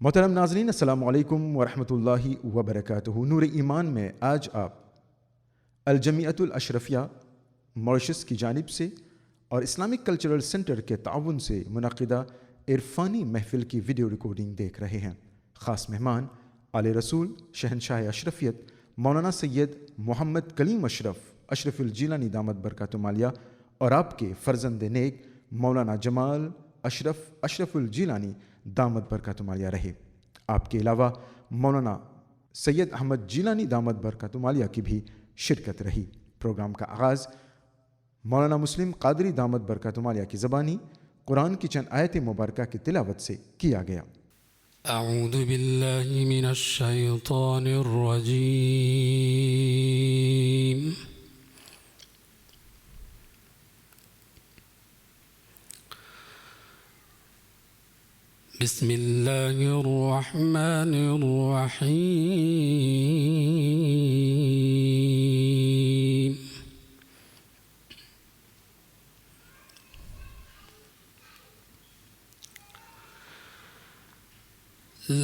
मोहतरम नाज़रीन, अस्सलामु अलैकुम वरहमतुल्लाहि वबरकातुहू। नूर ईमान में आज आप अल-जमीअतुल अशरफिया मॉरिशस की जानिब से और इस्लामिक कल्चरल सेंटर के ताउन से मुनक़िदा इरफ़ानी महफ़िल की वीडियो रिकॉर्डिंग देख रहे हैं। ख़ास मेहमान आले रसूल शहनशाह अशरफियत मौलाना सैयद मोहम्मद कलीम अशरफुल जीलानी दामत बरकातुहू आलिया और आपके फ़र्ज़ंद नेक मौलाना जमाल अशरफुल जीलानी दामत बरकातुहू आलिया रहे। आपके अलावा मौलाना सैयद अहमद जीलानी दामत बरकातुहू आलिया की भी शिरकत रही। प्रोग्राम का आगाज़ मौलाना मुस्लिम क़ादरी दामत बरकातुहू आलिया की ज़बानी कुरान की चंद आयत मुबारका की तिलावत से किया गया। अऊज़ु बिल्लाहि मिनश शैतानिर रजीम। बिस्मिल्लाहिर रहमानिर रहीम।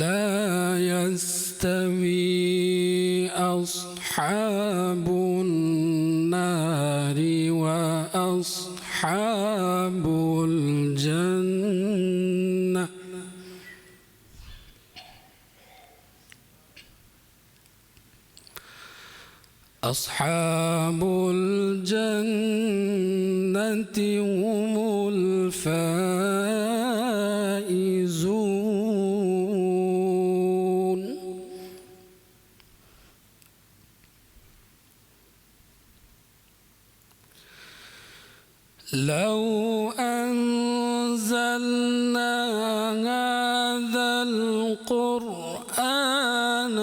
ला यस्तवी अस्हाबुन नारि व अस्हाबुल जन्नह अस्हाबुल जन्नति हुमुल फाइज़ून। लौ अंज़लना हाज़ल क़ुरआन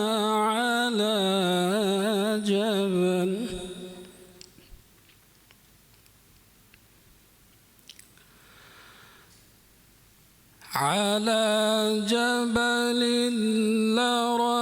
अला जबल लरअयतहु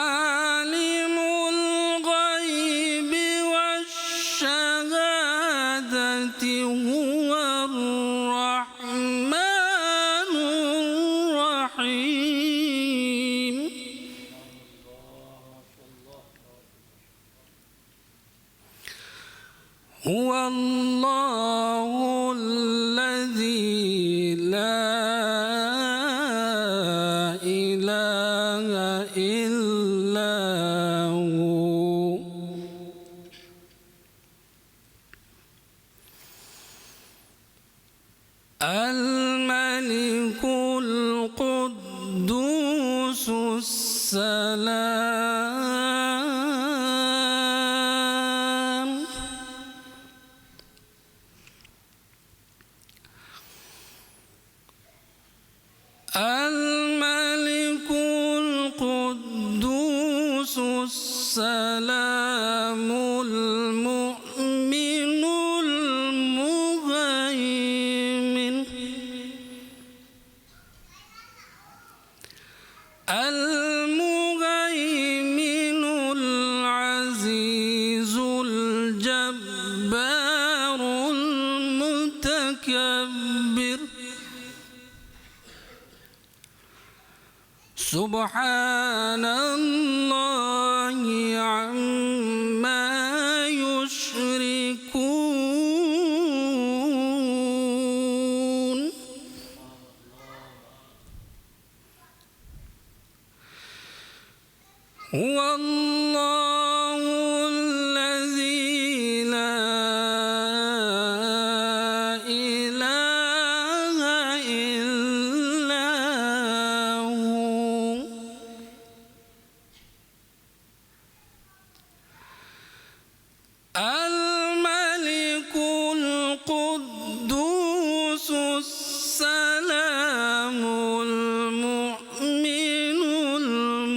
आलिमुल गैबि वश्शहादति हुवर रहमानुर रहीम। हुवल्लाहुल्लज़ी ला इलाहा इल्ला हु। अल मलिकुल कुद्दूसुस सलाम। अल मलिकुल कुद्दूसुस सलामुल मुअ्मिनुल मुहैमिन। अल मुहैमिनुल अज़ीज़ुल जब्बारुल मुतकब्बिर। सुब्हानल्लाहि अम्मा युश्रिकून। हुवल्लाहुल्लज़ी ला इलाहा इल्ला हु। अल मलिकुल कुद्दूसुस सलामुल मुअ्मिनुल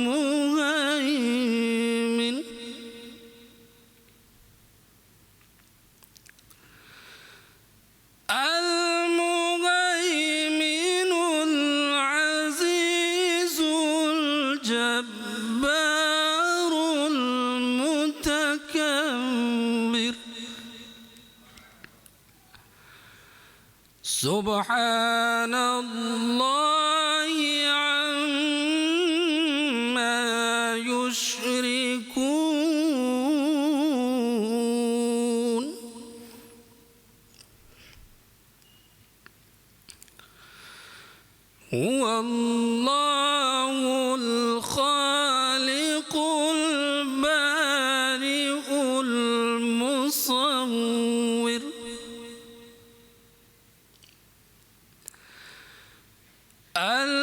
मुहैमिन। अल मुहैमिनुल अज़ीज़ुल जब्बारुल मुतकब्बिर। सुब्हानल्लाहि अम्मा युश्रिकून। हुवल्लाहुल खालिकुल बारिउल मुसव्विर। अल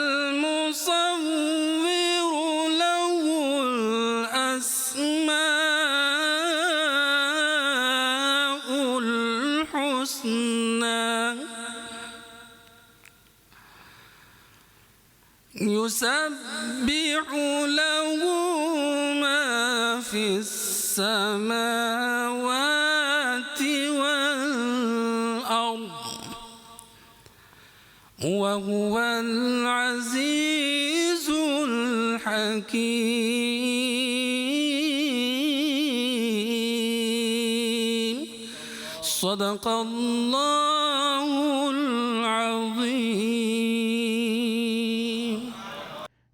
मुसव्विरु लहुल अस्माउल हुस्ना। युसब्बिहु लहु मा फिस समावाति वल अर्द व हुवल अज़ीज़ुल हकीम। सदक़ल्लाहुल अज़ीम।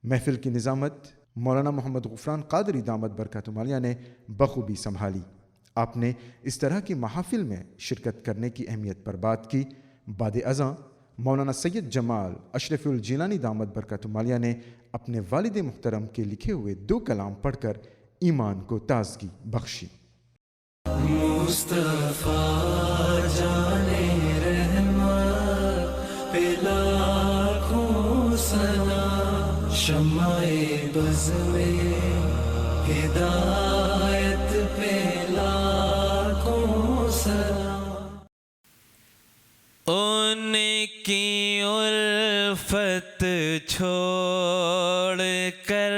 महफिल की निज़ामत मौलाना मोहम्मद गुफ़रान क़ादरी दामत बरकातुहु आलिया ने बखूबी संभाली। आपने इस तरह की महाफिल में शिरकत करने की अहमियत पर बात की। बाद अज़ां मौलाना सैयद जमाल अशरफुल जिलानी दामत बरकातुहु आलिया ने अपने वालिद मुहतरम के लिखे हुए 2 कलाम पढ़कर ईमान को ताज़गी बख्शी। मुस्तफा जाने रहमत पे लाखों सलाम। शम्माए बज़ में हिदायत पे लाखों सलाम। उनकी उल्फत छोड़ कर,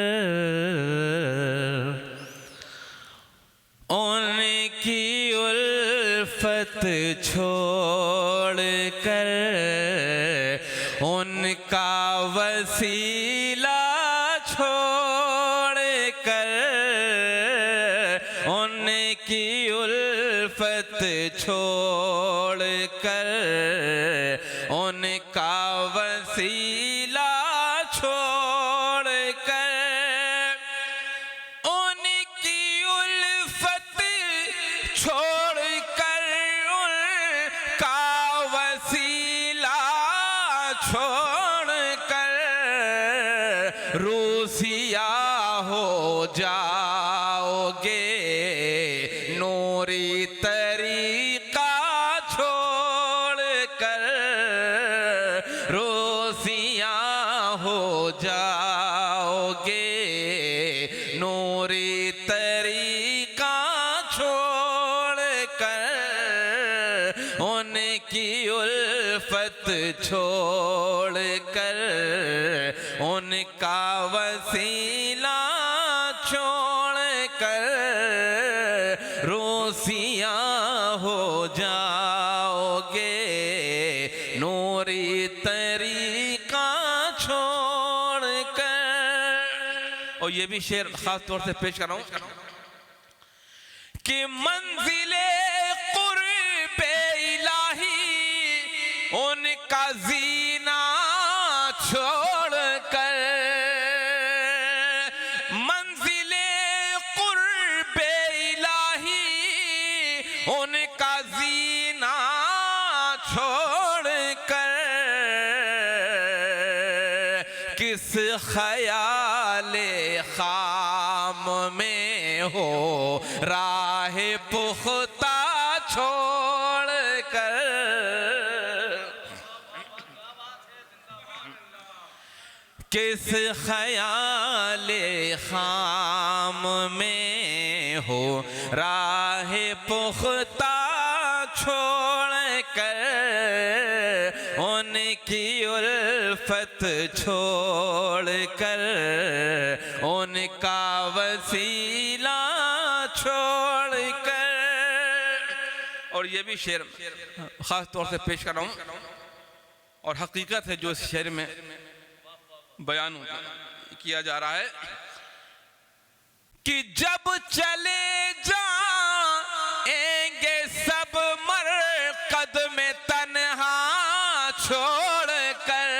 उनकी उल्फत छोड़ कर, उनका वसीला छोड़ कर की उल्फत छोड़ कर, उनका वसीला छोड़ कर, उनकी उल्फत छोड़ कर, उनका वसीला छोड़ कर, रूसिया हो जाओगे, नूरी तरीका छोड़ कर, रोसिया हो जाओगे, नूरी तरीका छोड़ कर, उनकी उल्फत छोड़ कर, उनका वसीला छोड़ कर, रोसिया हो जाओगे, नूरी तरीका छोड़ कर। और ये भी शेर खास तौर से पेश कर रहा हूं कि मंजिले कुर्बे इलाही उनका जीना छोड़ कर, मंजिले कुर्बे इलाही उनका जीना छोड़ कर, किस ख्याले खाम में हो राह पुख्ता छोड़ कर, किस ख्याले खाम में हो राह पुख्ता छोड़ कर, उनकी उल्फत छोड़ कर, उनका वसीला छोड़ कर। और ये भी शेर खास तौर से पेश कर रहा हूं और हकीकत है जो इस शेर में बयान किया जा रहा है कि जब चले जाएंगे सब मरकद में तन्हा छोड़ कर,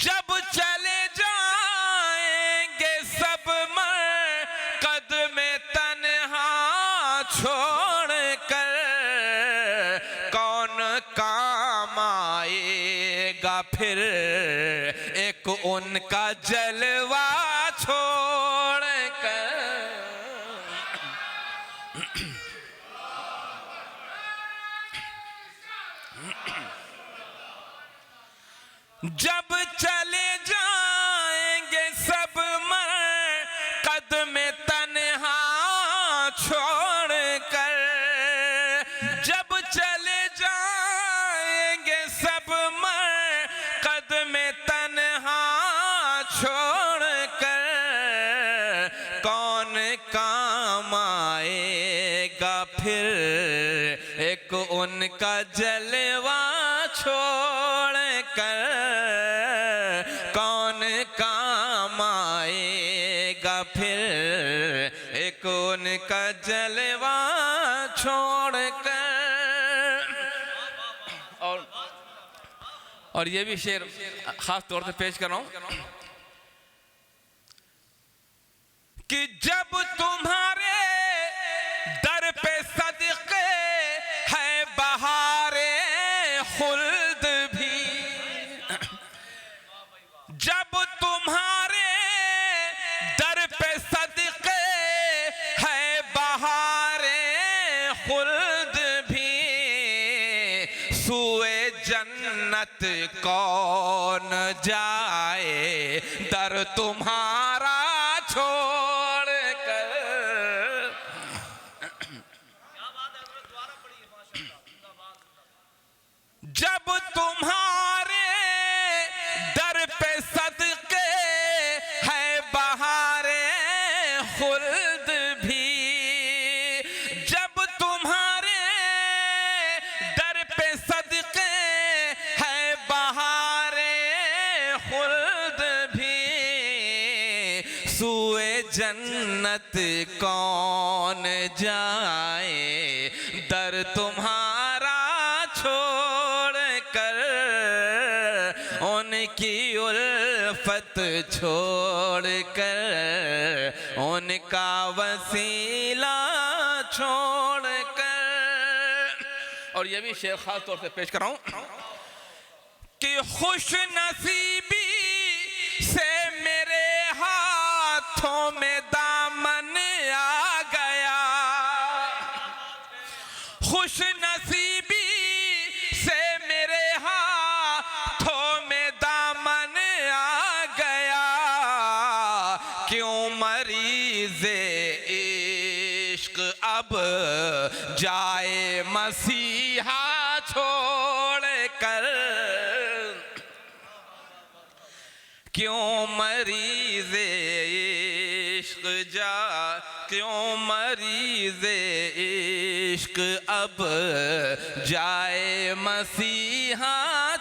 जब चले जाएंगे सब मरकद में तन्हा छोड़ कर, कौन काम आएगा फिर एक उनका जलवा छोड़ कर, जब चले जाएंगे सब मरकद में तन्हा छोड़ कर, जब चले जाएंगे सब मरकद में तन्हा छोड़ कर, कौन काम आएगा फिर एक उनका जलवा छोड़ कर, कौन काम आएगा फिर एक उनका जलवा छोड़ कर। और ये भी शेर खास तौर से पेश कर रहा हूं कि जब तुम्हारे दर पे सदके है बहारे खुल्द भी, जब तुम्हारे दर पे सदके है बहारे खुल्द भी, सुए जन्नत कौन जाए दर तुम्हारा छोड़ कर, जब तुम्हारे दर पे सदके है बहारे खुल्द भी, जब तुम्हारे दर पे सदके है बहारे खुल्द भी, सुए जन्नत कौन जाए दर तुम्हारा छोड़ कर, उनकी उल्फत छोड़ कर, उनका वसीला छोड़ कर। और ये भी शेर खास तौर से पेश कर रहा हूं कि खुश नसीबी से मेरे हाथों में दामन आ गया, खुश नसीबी से मेरे हाथों में दामन आ गया, क्यों मरीज़े इश्क अब जाए मसीहा छोड़ कर, क्यों मरीज़े इश्क क्यों मरीज़े इश्क अब जाए मसीहा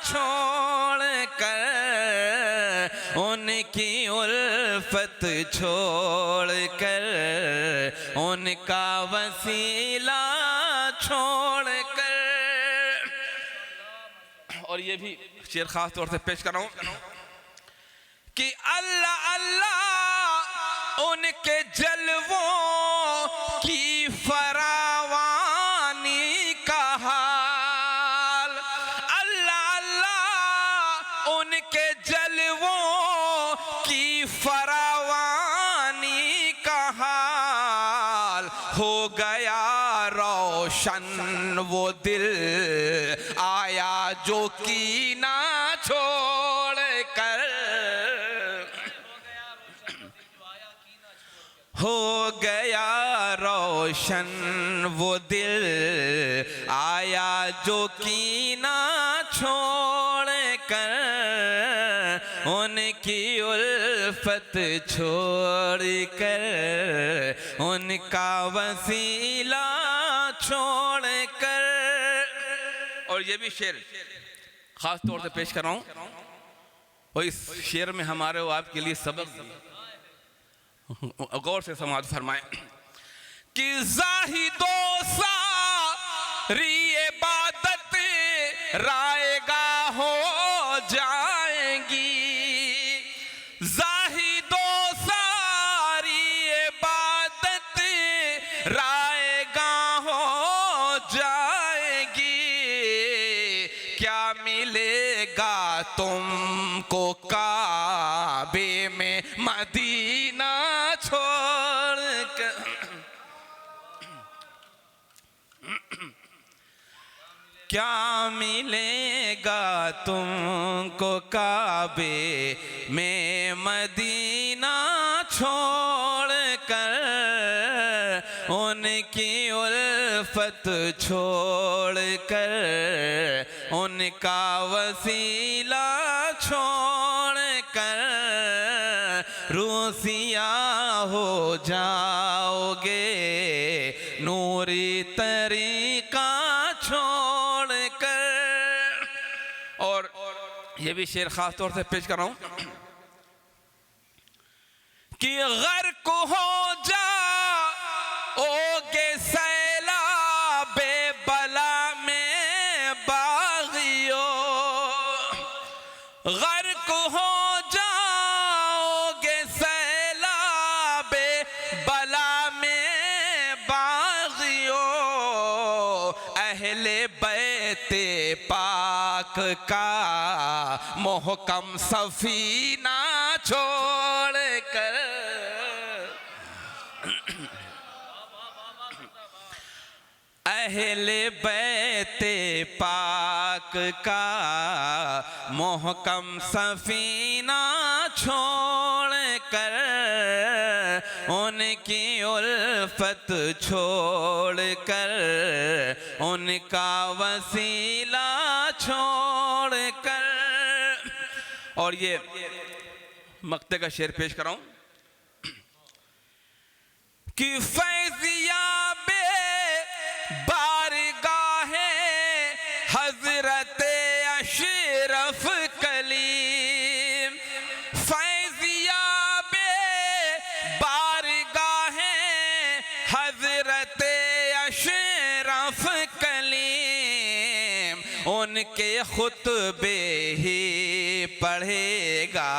छोड़ कर, उनकी उल्फत छोड़ कर, उनका वसीला छोड़ कर। और ये भी शेर खास तौर से पेश कर रहा हूं कि अल्लाह अल्लाह उनके जलवों की फरावानी का हाल, अल्लाह अल्लाह उनके जलवों की फरावानी का हाल, हो गया रोशन वो दिल आया जो कीना छोड़ कर, हो गया रोशन वो दिल आया जो कीना छोड़ कर, उनकी उल्फत छोड़ कर, उनका वसीला छोड़ कर। और ये भी शेर खास तौर से पेश कर रहा हूं और इस शेर में हमारे वो आपके लिए सबक गौर से समाज फरमाए कि ज़ाहिदो सारी इबादत रायगा हो जाएंगी, ज़ाहिदो सारी इबादत रायगा हो जाएगी, क्या मिलेगा तुमको काबे में मदीना छोड़ कर, क्या मिलेगा तुमको काबे में मदीना छोड़ कर, उनकी उल्फत छोड़ कर, उनका वसीला छोड़ कर, रूसिया हो जाओगे नूरी तरीका छोड़ कर। और ये भी शेर खास तौर से पेश कर रहा हूं कि गर्क हो जाओगे सैलाबे बला में बागियो, गर्क हो जाओगे सैलाबे बला में बागियो, अहले बैते पाक का मोहकम सफीना छोड़ कर, अहले बैते पाक का मोहकम सफीना छोड़ कर, उनकी उल्फत छोड़ कर, उनका वसीला छोड़ कर। और ये मक्ते का शेर पेश कर रहा हूं कि फैज़ियाबे बारगाहे हजरत अशरफ कलीम, फैज़ियाबे उनके खुतबे ही पढ़ेगा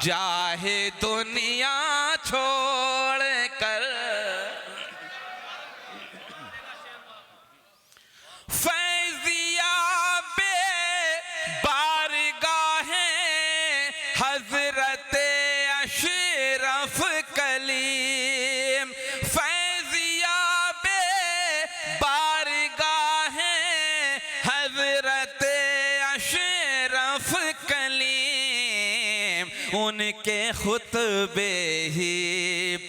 जाहे दुनिया छोड़ कर। फैज़ियाबे बारगाहे हज़रत अशरफ कलीम। फैज़ियाबे बारगाहे हज़रत अशरफ कलीम। उनके खुतबे ही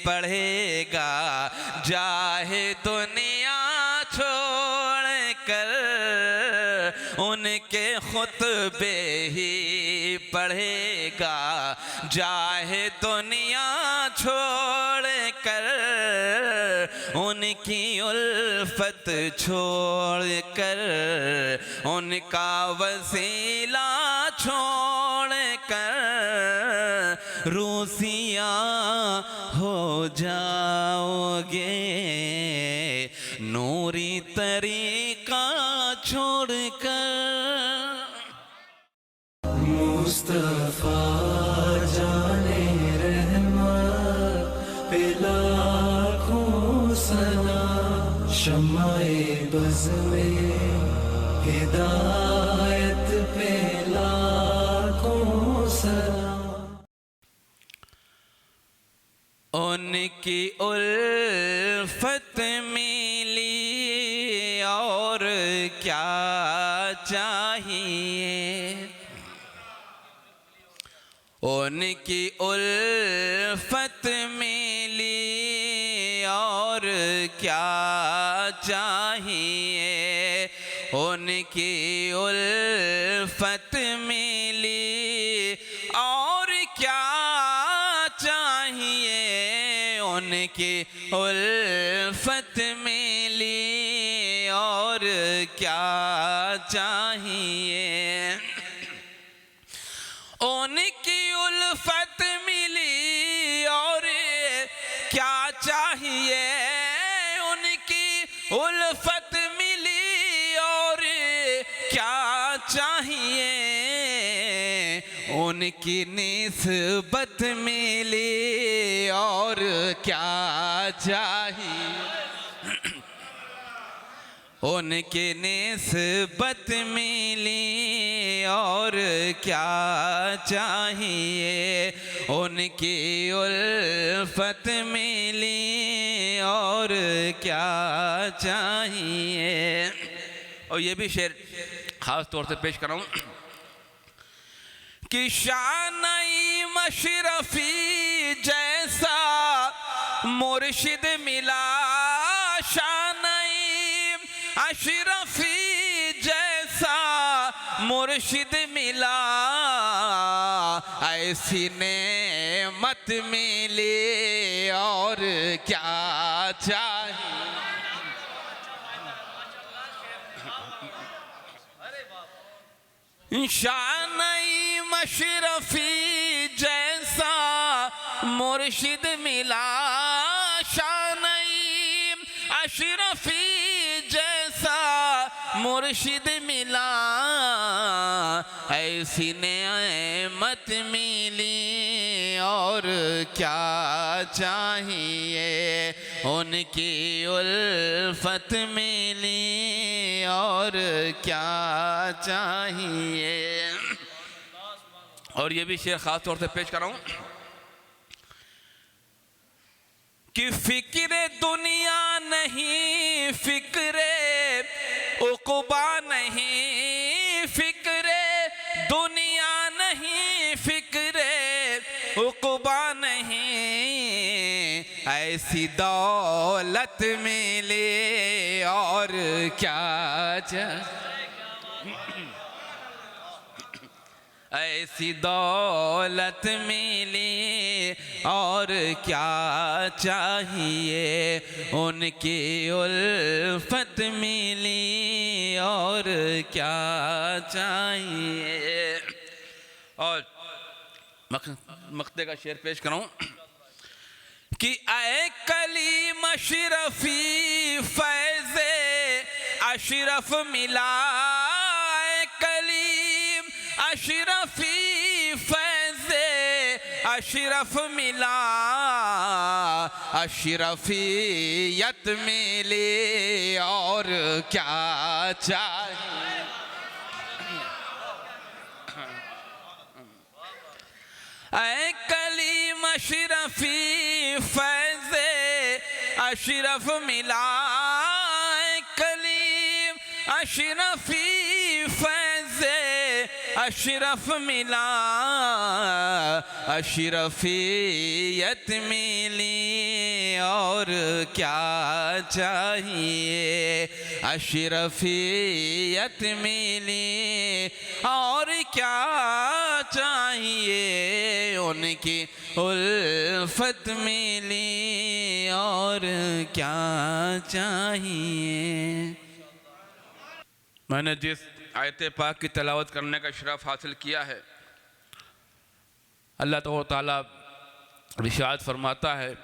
पढ़ेगा जाहे दुनिया छोड़ कर। उनके खुतबे ही पढ़ेगा जाहे दुनिया छोड़ कर। उनकी उल्फत छोड़ कर, उनका वसीला छोड़ कर रूसिया हो जाओगे, नूरी तरीका छोड़कर। मुस्तफा जाने रहमत पे लाखों सलाम। शम्माए बज़ में हिदायत पे लाखों सलाम। उनकी उल्फत मिली और क्या चाहिए। उनकी उल्फत मिली और क्या चाहिए। उनकी उल्फत मिली और क्या चाहिए। उनकी उल्फत मिली और क्या चाहिए। उनकी उल्फत मिली और क्या चाहिए। उनकी उल्फत मिली और क्या चाहिए। उनकी निस्बत मिली और क्या चाहिए। उनकी निस्बत मिली और क्या चाहिए। उनकी उल्फत मिली और क्या चाहिए। और ये भी शेर खास तौर से पेश कर रहा हूँ कि शान-ए मशरफी जैसा मुर्शिद मिला। शान-ए अशरफी जैसा मुर्शिद मिला। ऐसी नेमत मिली और क्या चाहिए। शान-ए मशरफी जैसा मुर्शिद मिला। शान-ए अशरफी जैसा मुर्शिद मिला। ऐसी नेमत मिली और क्या चाहिए। उनकी उल्फत मिली और क्या चाहिए। और ये भी शेर खास तौर से पेश कर रहा हूं कि फिक्र दुनिया नहीं, फिक्र उक़बा नहीं। फिक्र दुनिया नहीं, फिक्र उक़बा नहीं। ऐसी दौलत मिले और क्या चाहिए। ऐसी दौलत मिली और क्या चाहिए। उनकी उल्फत मिली और क्या चाहिए। और मक्ते का शेर पेश कराऊं कि ऐ कलीम अशरफी फैज़े अशरफ मिला। ऐ अशरफी फैज़े अशरफ मिला, अशरफियत मिली और क्या चाहिए। ऐ कलीम अशरफी फैज़े अशरफ मिला, ऐ कलीम अशरफी फैज़े अशरफ मिला, अशरफियत मिली और क्या चाहिए, अशरफियत मिली और क्या चाहिए, उनकी उल्फत मिली और क्या चाहिए। मैंने जिस आयत पाक की तलावत करने का शरफ हासिल किया है, अल्लाह ताला इरशाद फरमाता है,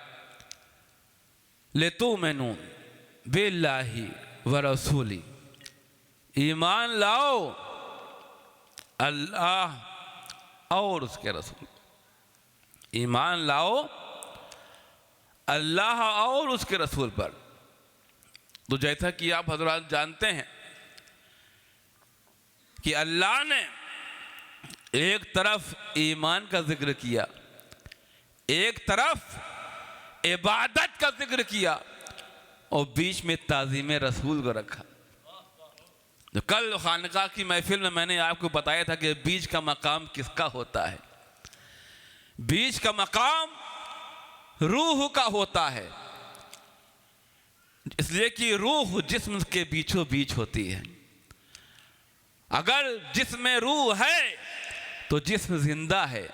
लितुमिनु बिल्लाहि व रसूली, ईमान लाओ अल्लाह और उसके रसूल, ईमान लाओ अल्लाह और उसके रसूल पर। तो जैसा कि आप हजरात जानते हैं कि अल्लाह ने एक तरफ ईमान का जिक्र किया, एक तरफ इबादत का जिक्र किया और बीच में ताज़ीम रसूल को रखा। तो कल खानका की महफिल में मैंने आपको बताया था कि बीच का मकाम किसका होता है। बीच का मकाम रूह का होता है, इसलिए कि रूह जिस्म के बीचों बीच होती है। अगर जिस्म में रूह है तो जिस्म जिंदा है,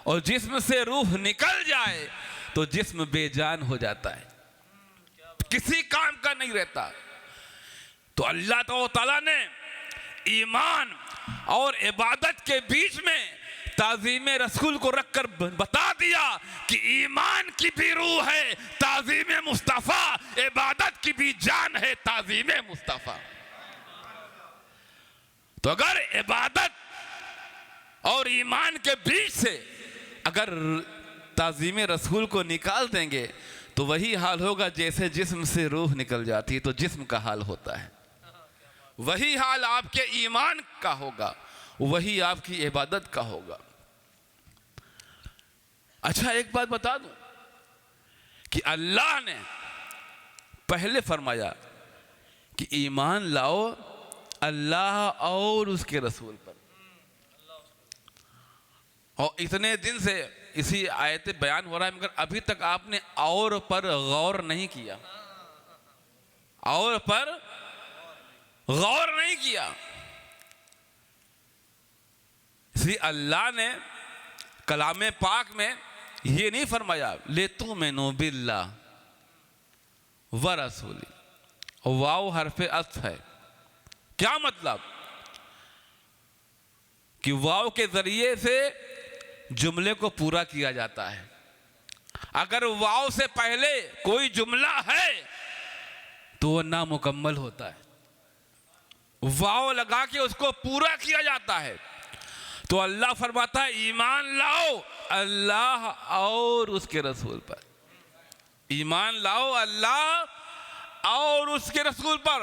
और जिस्म से रूह निकल जाए तो जिस्म बेजान हो जाता है, किसी काम का नहीं रहता। तो अल्लाह ताला ने ईमान और इबादत के बीच में ताज़ीम रसूल को रखकर बता दिया कि ईमान की भी रूह है ताज़ीम मुस्तफ़ा, इबादत की भी जान है ताज़ीम मुस्तफ़ा। तो अगर इबादत और ईमान के बीच से अगर ताज़ीम रसूल को निकाल देंगे तो वही हाल होगा जैसे जिस्म से रूह निकल जाती है तो जिस्म का हाल होता है। वही हाल आपके ईमान का होगा, वही आपकी इबादत का होगा। अच्छा, एक बात बता दूं कि अल्लाह ने पहले फरमाया कि ईमान लाओ अल्लाह और उसके रसूल पर, और इतने दिन से इसी आयत बयान हो रहा है, मगर अभी तक आपने और पर गौर नहीं किया, और पर गौर नहीं किया। इसलिए अल्लाह ने कलाम पाक में ये नहीं फरमाया लितुमिनु बिल्लाह व रसूली, वाव हरफे अत्फ है। क्या मतलब कि वाव के जरिए से जुमले को पूरा किया जाता है। अगर वाव से पहले कोई जुमला है तो वह नामुकम्मल होता है, वाव लगा के उसको पूरा किया जाता है। तो अल्लाह फरमाता है ईमान लाओ अल्लाह और उसके रसूल पर, ईमान लाओ अल्लाह और उसके रसूल पर।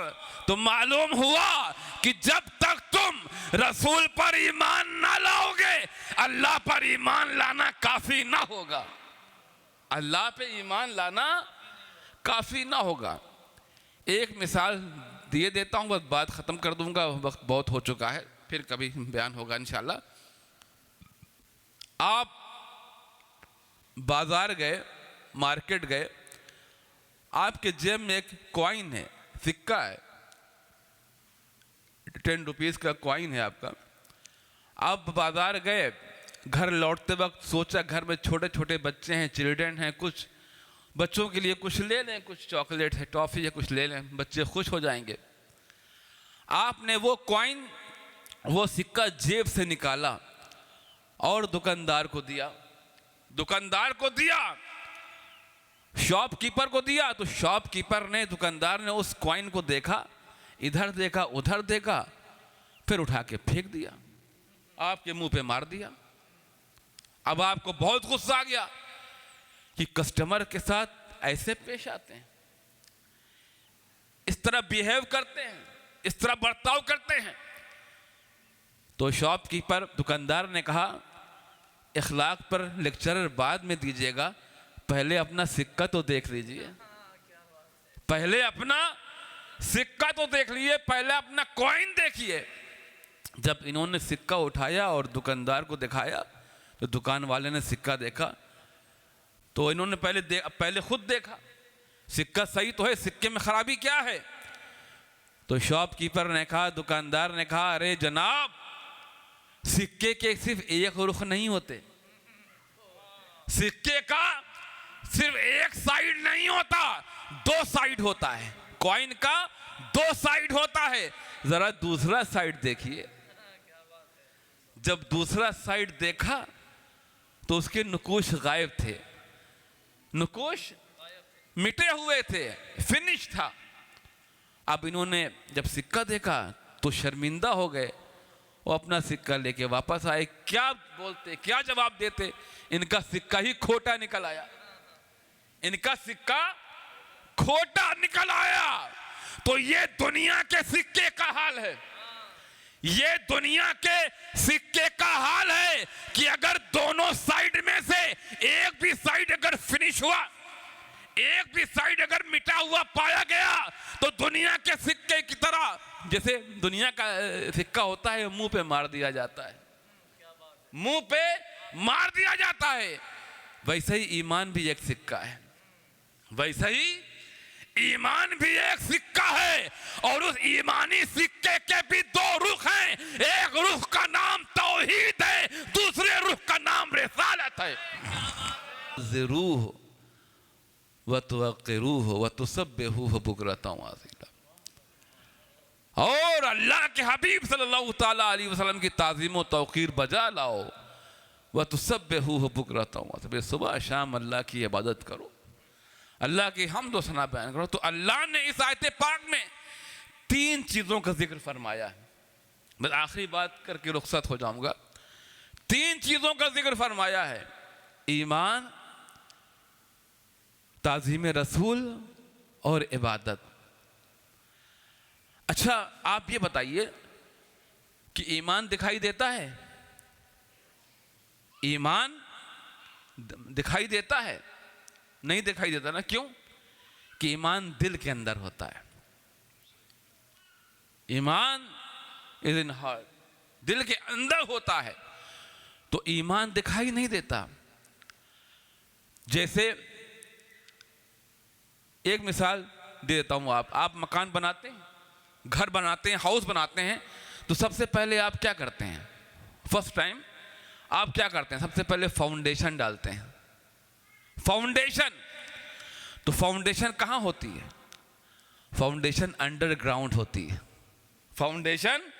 तो मालूम हुआ कि जब तक तुम रसूल पर ईमान ना लाओगे अल्लाह पर ईमान लाना काफी ना होगा, अल्लाह पे ईमान लाना काफी ना होगा। एक मिसाल दिए देता हूँ, बस बात खत्म कर दूंगा, वक्त बहुत हो चुका है, फिर कभी बयान होगा इंशाल्लाह। आप बाजार गए, मार्केट गए, आपके जेब में एक कॉइन है, सिक्का है, 10 रुपीज़ का कॉइन है आपका। आप बाजार गए, घर लौटते वक्त सोचा घर में छोटे छोटे बच्चे हैं, चिल्ड्रन हैं, कुछ बच्चों के लिए कुछ ले लें, कुछ चॉकलेट है, टॉफ़ी है, कुछ ले लें, बच्चे खुश हो जाएंगे। आपने वो कॉइन, वो सिक्का जेब से निकाला और दुकानदार को दिया, दुकानदार को दिया, शॉपकीपर को दिया। तो शॉपकीपर ने, दुकानदार ने उस कॉइन को देखा, इधर देखा उधर देखा, फिर उठा के फेंक दिया। आपके मुंह पे मार दिया। अब आपको बहुत गुस्सा आ गया कि कस्टमर के साथ ऐसे पेश आते हैं, इस तरह बिहेव करते हैं, इस तरह बर्ताव करते हैं। तो शॉपकीपर दुकानदार ने कहा, इखलाक पर लेक्चर बाद में दीजिएगा, पहले अपना सिक्का तो देख लीजिए, पहले अपना सिक्का तो देख लीजिए, पहले अपना कॉइन देखिए। जब इन्होंने सिक्का उठाया और दुकानदार को दिखाया तो दुकान वाले ने सिक्का देखा, तो इन्होंने पहले खुद देखा सिक्का सही तो है, सिक्के में खराबी क्या है। तो शॉपकीपर ने कहा, दुकानदार ने कहा, अरे जनाब, सिक्के के सिर्फ एक रुख नहीं होते, सिक्के का सिर्फ एक साइड नहीं होता, दो साइड होता है। कॉइन का दो साइड होता है, जरा दूसरा साइड देखिए। जब दूसरा साइड देखा तो उसके नुकूश गायब थे, नुकूश मिटे हुए थे, फिनिश था। अब इन्होंने जब सिक्का देखा तो शर्मिंदा हो गए, वो अपना सिक्का लेके वापस आए। क्या बोलते, क्या जवाब देते? इनका सिक्का ही खोटा निकल आया, इनका सिक्का खोटा निकल आया। तो ये दुनिया के सिक्के का हाल है, ये दुनिया के सिक्के का हाल है कि अगर दोनों साइड में से एक भी साइड अगर फिनिश हुआ, एक भी साइड अगर मिटा हुआ पाया गया तो दुनिया के सिक्के की तरह, जैसे दुनिया का सिक्का होता है, मुंह पे मार दिया जाता है, मुंह पे मार दिया जाता है। वैसे ही ईमान भी एक सिक्का है, वैसे ही ईमान भी एक सिक्का है। और उस ईमानी सिक्के के भी दो रुख हैं, एक रुख का नाम तौहीद है, दूसरे रुख का नाम रिसालत है। ज़रूह व तुअक्किरूह व तुसब्बिहूह बुकरतन व असीला। और अल्लाह के हबीब सल्लल्लाहु ताला अलैहि वसल्लम की ताज़ीम व तौक़ीर बजा लाओ, व तुसब्बिहूह बुकरतन व असीला। सुबह शाम अल्लाह की इबादत करो, अल्लाह की हम्द व सना बयान करो। तो अल्लाह ने इस आयत पाक में तीन चीज़ों का जिक्र फरमाया है। मैं आखिरी बात करके रुखसत हो जाऊंगा। तीन चीज़ों का जिक्र फरमाया है, ईमान, ताज़ीम रसूल और इबादत। अच्छा, आप ये बताइए कि ईमान दिखाई देता है? ईमान दिखाई देता है? नहीं दिखाई देता ना। क्यों? कि ईमान दिल के अंदर होता है। ईमान इज इन हार्ट, दिल के अंदर होता है, तो ईमान दिखाई नहीं देता। जैसे एक मिसाल दे देता हूं, आप मकान बनाते हैं, घर बनाते हैं, हाउस बनाते हैं, तो सबसे पहले आप क्या करते हैं? फर्स्ट टाइम आप क्या करते हैं? सबसे पहले फाउंडेशन डालते हैं। फाउंडेशन, तो फाउंडेशन कहां होती है? फाउंडेशन अंडरग्राउंड होती है। फाउंडेशन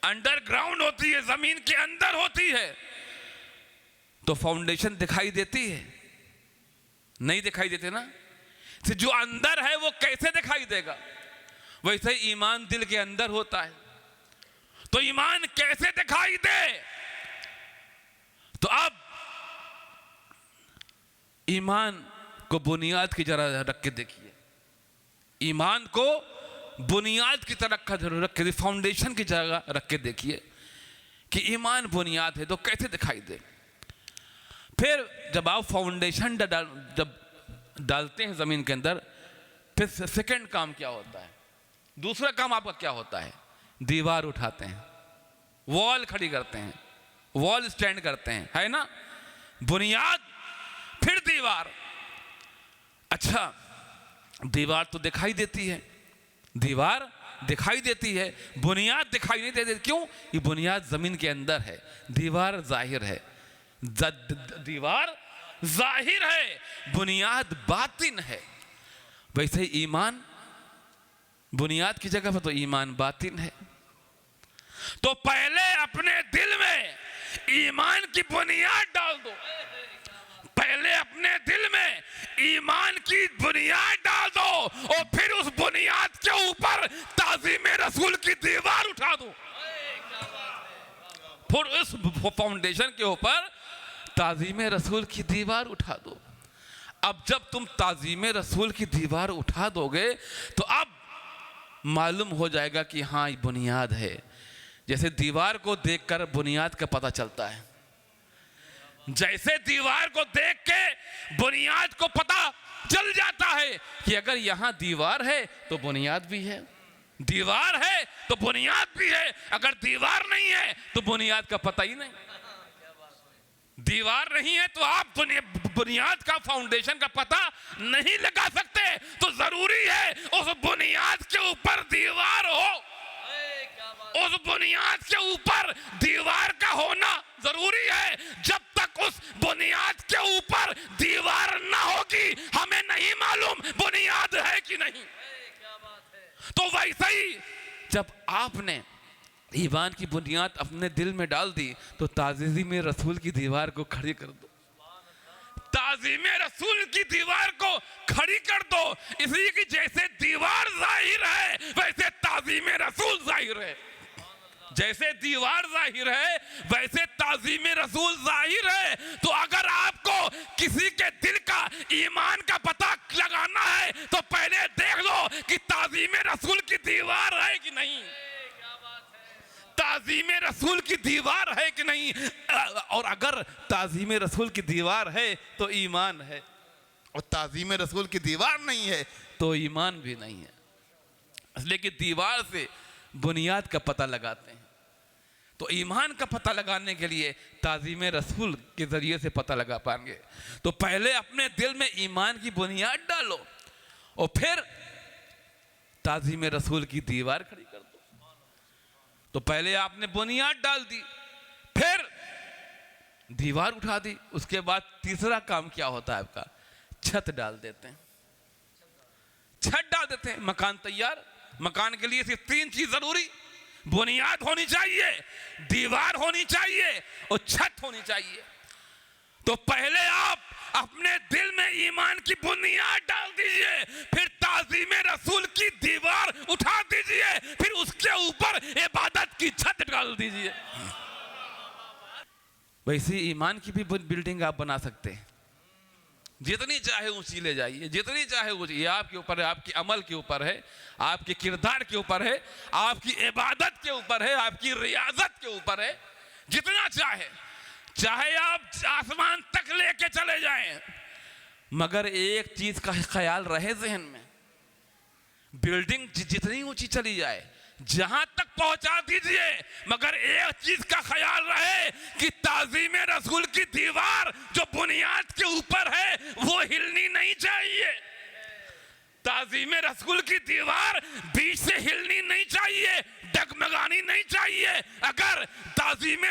अंडरग्राउंड होती है, जमीन के अंदर होती है। तो फाउंडेशन दिखाई देती है? नहीं दिखाई देती ना। तो जो अंदर है वो कैसे दिखाई देगा? वैसे ही ईमान दिल के अंदर होता है, तो ईमान कैसे दिखाई दे? तो अब ईमान को बुनियाद की जरा रख के देखिए, ईमान को बुनियाद की तरह रख के, फाउंडेशन की जगह रख के देखिए कि ईमान बुनियाद है तो कैसे दिखाई दे। फिर जब आप फाउंडेशन जब डालते हैं जमीन के अंदर, फिर सेकंड काम क्या होता है? दूसरा काम आपका क्या होता है? दीवार उठाते हैं, वॉल खड़ी करते हैं, वॉल स्टैंड करते हैं, है ना। बुनियाद, फिर दीवार। अच्छा, दीवार तो दिखाई देती है, दीवार दिखाई देती है, बुनियाद दिखाई नहीं देती। क्यों? ये बुनियाद जमीन के अंदर है, दीवार जाहिर है। दीवार जाहिर है, बुनियाद बातिन है। वैसे ही ईमान बुनियाद की जगह पर तो ईमान बातिन है। तो पहले अपने दिल में ईमान की बुनियाद डाल दो, पहले अपने दिल में ईमान की बुनियाद डाल दो और फिर उस बुनियाद के ऊपर ताज़ीम रसूल की दीवार उठा दो। फिर उस फाउंडेशन के ऊपर ताज़ीम रसूल की दीवार उठा दो। अब जब तुम ताज़ीम रसूल की दीवार उठा दोगे तो अब मालूम हो जाएगा कि हाँ ये बुनियाद है। जैसे दीवार को देखकर बुनियाद का पता चलता है, जैसे दीवार को देख के बुनियाद को पता चल जाता है कि अगर यहाँ दीवार है तो बुनियाद भी है, दीवार है तो बुनियाद भी है, अगर दीवार नहीं है तो बुनियाद का पता ही नहीं। दीवार नहीं है तो आप बुनियाद का, फाउंडेशन का पता नहीं लगा सकते। तो जरूरी है उस बुनियाद के ऊपर दीवार हो, उस बुनियाद के ऊपर दीवार का होना जरूरी है। जब तक उस बुनियाद के ऊपर दीवार ना होगी हमें नहीं मालूम बुनियाद है कि नहीं। तो वैसे ही जब आपने ईमान की बुनियाद अपने दिल में डाल दी तो ताज़ीम रसूल की दीवार को खड़ी कर दो, ताज़ीम रसूल की दीवार को खड़ी कर दो। इसलिए कि जैसे दीवार जाहिर है वैसे ताज़ीम रसूल जाहिर है, जैसे दीवार जाहिर है वैसे ताज़ीम रसूल जाहिर है। तो अगर आपको किसी के दिल का, ईमान का पता लगाना है तो पहले देख लो कि ताज़ीम रसूल की दीवार है कि नहीं, ताज़ीम रसूल की दीवार है कि नहीं। और अगर ताज़ीम रसूल की दीवार है तो ईमान है, और ताज़ीम रसूल की दीवार नहीं है तो ईमान भी नहीं है। इसलिए कि दीवार से बुनियाद का पता लगाते हैं, तो ईमान का पता लगाने के लिए ताज़ीम रसूल के ज़रिए से पता लगा पाएंगे। तो पहले अपने दिल में ईमान की बुनियाद डालो और फिर ताज़ीम रसूल की दीवार खड़ी कर दो। तो पहले आपने बुनियाद डाल दी, फिर दीवार उठा दी, उसके बाद तीसरा काम क्या होता है आपका, छत डाल देते हैं, छत डाल देते हैं। मकान तैयार, मकान के लिए सिर्फ 3 चीज जरूरी, बुनियाद होनी चाहिए, दीवार होनी चाहिए और छत होनी चाहिए। तो पहले आप अपने दिल में ईमान की बुनियाद डाल दीजिए, फिर ताज़ीम रसूल की दीवार उठा दीजिए, फिर उसके ऊपर इबादत की छत डाल दीजिए। वैसे ईमान की भी बिल्डिंग आप बना सकते हैं, जितनी चाहे ऊंची ले जाइए, जितनी चाहे ऊंची। ये आपके ऊपर है, आपके अमल के ऊपर है, आपके किरदार के ऊपर है, आपकी इबादत के ऊपर है, आपकी रियाजत के ऊपर है। जितना चाहे आप आसमान तक लेके चले जाएं, मगर एक चीज का ख्याल रहे जहन में, बिल्डिंग जितनी ऊंची चली जाए जहां तक पहुंचा दीजिए, मगर एक चीज का ख्याल रहे कि ताज़ीम रसूल की दीवार जो बुनियाद के ऊपर है वो हिलनी नहीं चाहिए। ताज़ीम रसूल की दीवार बीच से हिलनी नहीं चाहिए, डगमगानी नहीं चाहिए। अगर ताज़ीम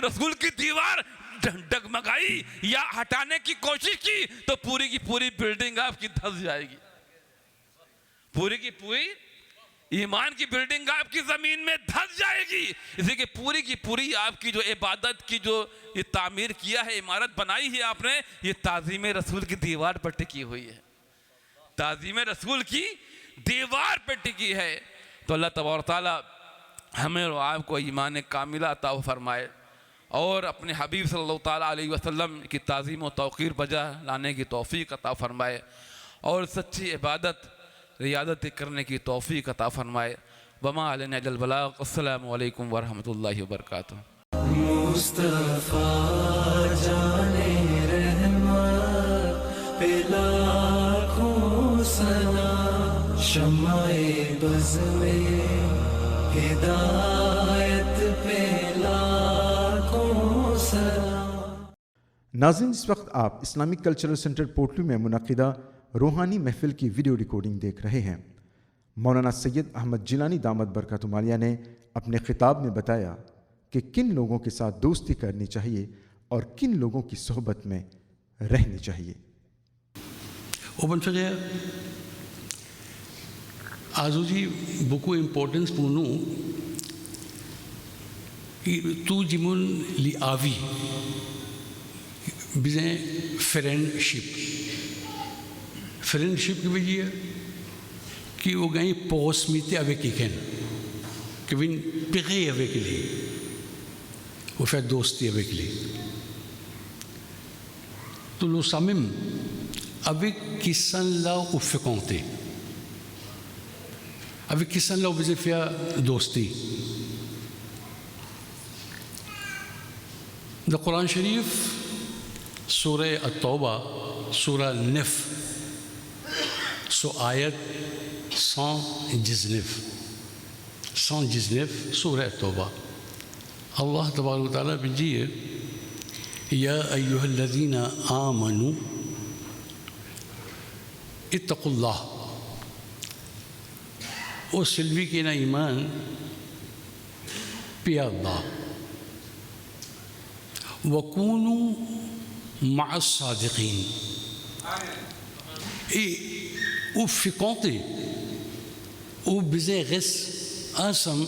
रसूल की दीवार डगमगाई या हटाने की कोशिश की तो पूरी की पूरी बिल्डिंग आपकी धंस जाएगी, पूरी की पूरी ईमान की बिल्डिंग आपकी जमीन में धंस जाएगी। इसलिए कि पूरी की पूरी आपकी जो इबादत की जो ये तामीर किया है, इमारत बनाई है आपने, ये ताज़ीम रसूल की दीवार पर टिकी हुई है, ताज़ीम रसूल की दीवार पर टिकी है। तो अल्लाह तबारक तआला हमें और आपको ईमान कामिला अता फरमाए और अपने हबीब सल्लल्लाहु तआला अलैहि वसल्लम की ताज़ीम और तौक़ीर बजा लाने की तौफ़ीक़ अता फरमाए और सच्ची इबादत रियादत करने की तौफ़ीक़ अता फरमाए। वमा अलैना इल्लल बलाग़। अस्सलामु अलैकुम व रहमतुल्लाहि व बरकातुहू। मुस्तफा जाने रहमत पे लाखों सलाम, शम्माए बज़ में हिदायत पे लाखों सलाम। नाज़रीन, इस वक्त आप इस्लामिक कल्चरल सेंटर पोटलू में मुनक़िदा रूहानी महफिल की वीडियो रिकॉर्डिंग देख रहे हैं। मौलाना सैयद अहमद जिलानी दामद बरकतुहू आलिया ने अपने खिताब में बताया कि किन लोगों के साथ दोस्ती करनी चाहिए और किन लोगों की सोहबत में रहनी चाहिए। आजूजी beaucoup importance pour nous tout jimun li avi bizen friendship की वजह कि वो गई proximité avec quelqu'un, कि विन प्रे avec lui ou faire dosti avec lui. Tout le samim avec qui sont là ou fécondé, avec qui sont là où vous faire dosti. Le Coran Sharif, Surah At-Tawbah, Surah 9, ayat 119, Surah At-Tawbah. Allah Tabaraka wa Ta'ala भी जी या अय्युहल्लज़ीना आमनू इत्तक़ुल्लाह, ओ सिल्वी के ना ईमान पिया अल्लाह, वकूनू मअस सादिक़ीन, et ou fréquenter ou bize res ensemble,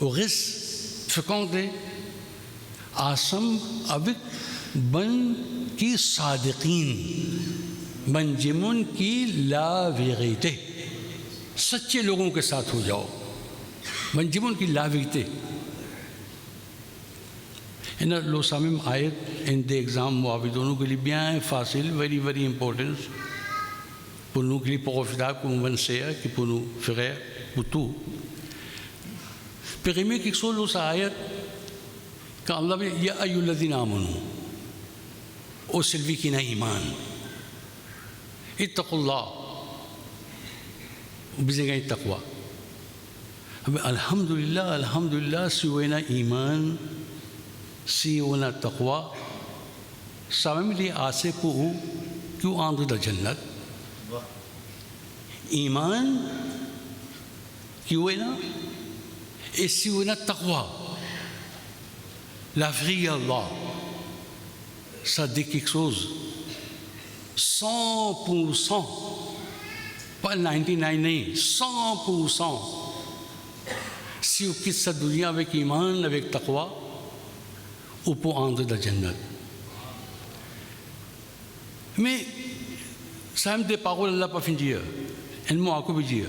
ou res fréquenter ensemble avec ban qui sadiqin, ban जिमन की la vérité, सच्चे लोगों के साथ हो जाओ, ban जिमन की la vérité. इन लो सामिम आयत इन दे एग्ज़ाम मुआविदों के लिए bien facile, very important pour nous qui profitons comme on sait qui pour nous faire pour tout. Premier quelque chose lo sa ayat quand Allah dit ya ayyuhallazina amanu, o celui qui n'a iman, ittaqullah, bizengai taqwa. Alhamdulillah si on a iman, si on a taqwa, ça même les assez pour eux qui entrent dans la jannat. Iman qui est là, et si on a taqwa, la vraie Allah, ça dit quelque chose 100%, pas 99, 100%. Si on quitte cette dunya avec iman, avec taqwa, on peut entrer dans la jannat. Mais ça me des paroles là pas finir. Et moi, je veux dire,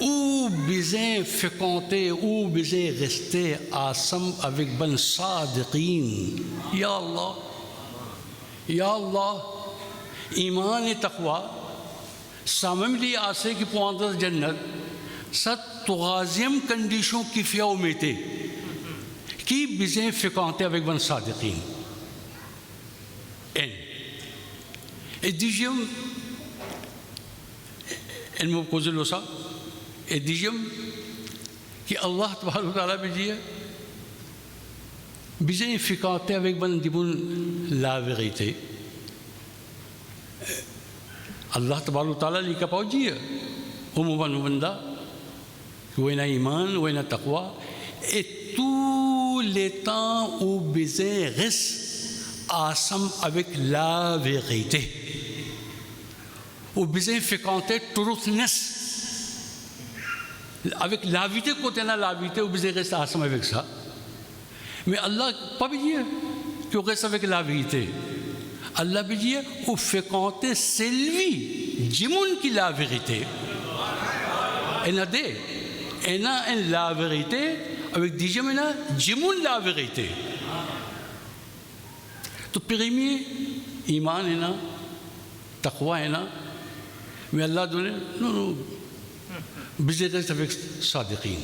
ou besoin féconder, ou besoin rester ensemble avec ben sadiqin. Ya Allah, iman et taqwa, ça même dit assez qui pour entrer dans la jannat, cette troisième condition qui fait omettre, qui besoin féconder avec ben sadiqin. Et deuxième, elle m'a posé le ça. Et deuxième, que Allah Ta'ala me dit, besoin fréquenter avec la vérité. Allah Ta'ala lui capable de dire, au moment où il y a iman, où il y a taqwa, et tous les temps où besoin reste ensemble avec la vérité. Ou besoin fréquenter truthness avec la vérité, côté na la vérité, ou besoin rester ensemble avec ça. Mais Allah pas dire qu'on reste avec la vérité. Allah veut dire ou fréquenter celui Jimoun qui la vérité. Et n'a dit, et n'a la vérité avec Dijam na Jimoun la vérité. तो premier ईमान है ना, तक़वा है ना, mais Allah donne non business avec सादिक़ीन.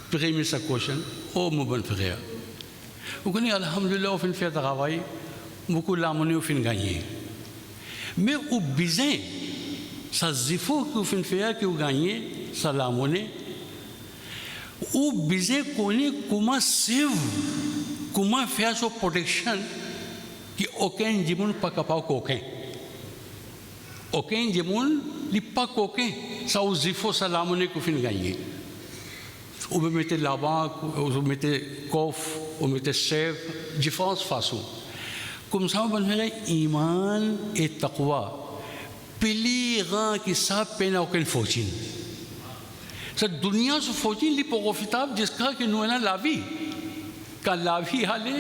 Premier sa question, oh mon bon frère, vous connaissez alhamdulillah au fin fait travail, beaucoup l'amener au fin gagner. Mais au besoin, ça zifo au fin fait que vous gagnez, ça l'amener. Au besoin connaît comment save, comment faire sa protection. कि aucun जिमुन पकापाओ कोके, aucun जिमुन लिपा कोके, साउ जिफो सलामुने कुफिन गाइए, ube मेटे लाबा, ube मेटे कोफ, ube मेटे save, जिफांस फासू, कुमसाम बनने ईमान ए तक़वा, पिली गां की साब पेना aucun फौजिन, सर दुनिया से फौजिन लिपो गोफिताब जिसका कि नुएना लावी, का लावी हाले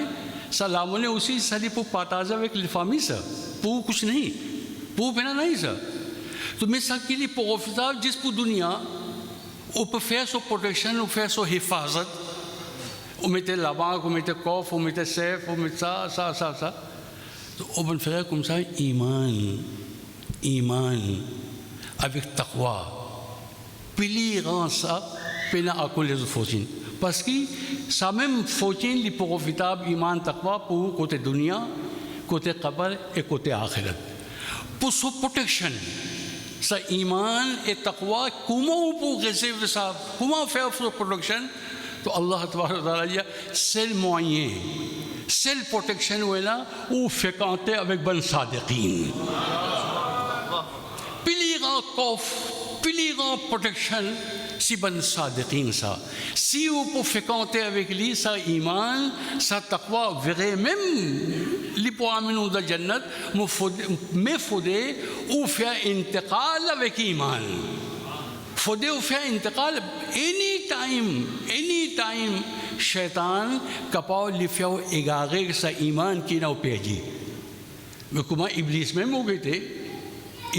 सलामों ने उसी सली को पाताजा एक लिफामी सा वो कुछ नहीं Pour faire ça. तो मैं सबके लिए प्रोफेसर जिस पूरी दुनिया ऊपर फेयर सो प्रोटेक्शन ऊपर फेयर सो हिफाजत उम्मीद लाभाक उम्मीद कौफ उम्मीद सेफ उम्मीद सा तो ओपन फेयर कौन सा ईमान avec taqwa piliran sa pena akul les fortune parce que ça même fortune li profitable iman taqwa pour côté dunia côté qabr et côté akhirat pour so protection sa iman et taqwa comment pour réserver ça comment faire for protection तो अल्लाह तबारक व तआला या cell मोyen cell protection वाला ou fréquenter avec bon sadiqin piliran protection si bon sadiqin ça si vous pour fréquenter avec lui ça iman ça taqwa verrez même li pour amener dans la jannat mais faudrait ou faire intiqal avec iman faudrait ou faire intiqal anytime शैतान कपाव लिफियाओ एगारे सा ईमान की ना उपयोगी मैं कुमा इब्लीस में हो गए थे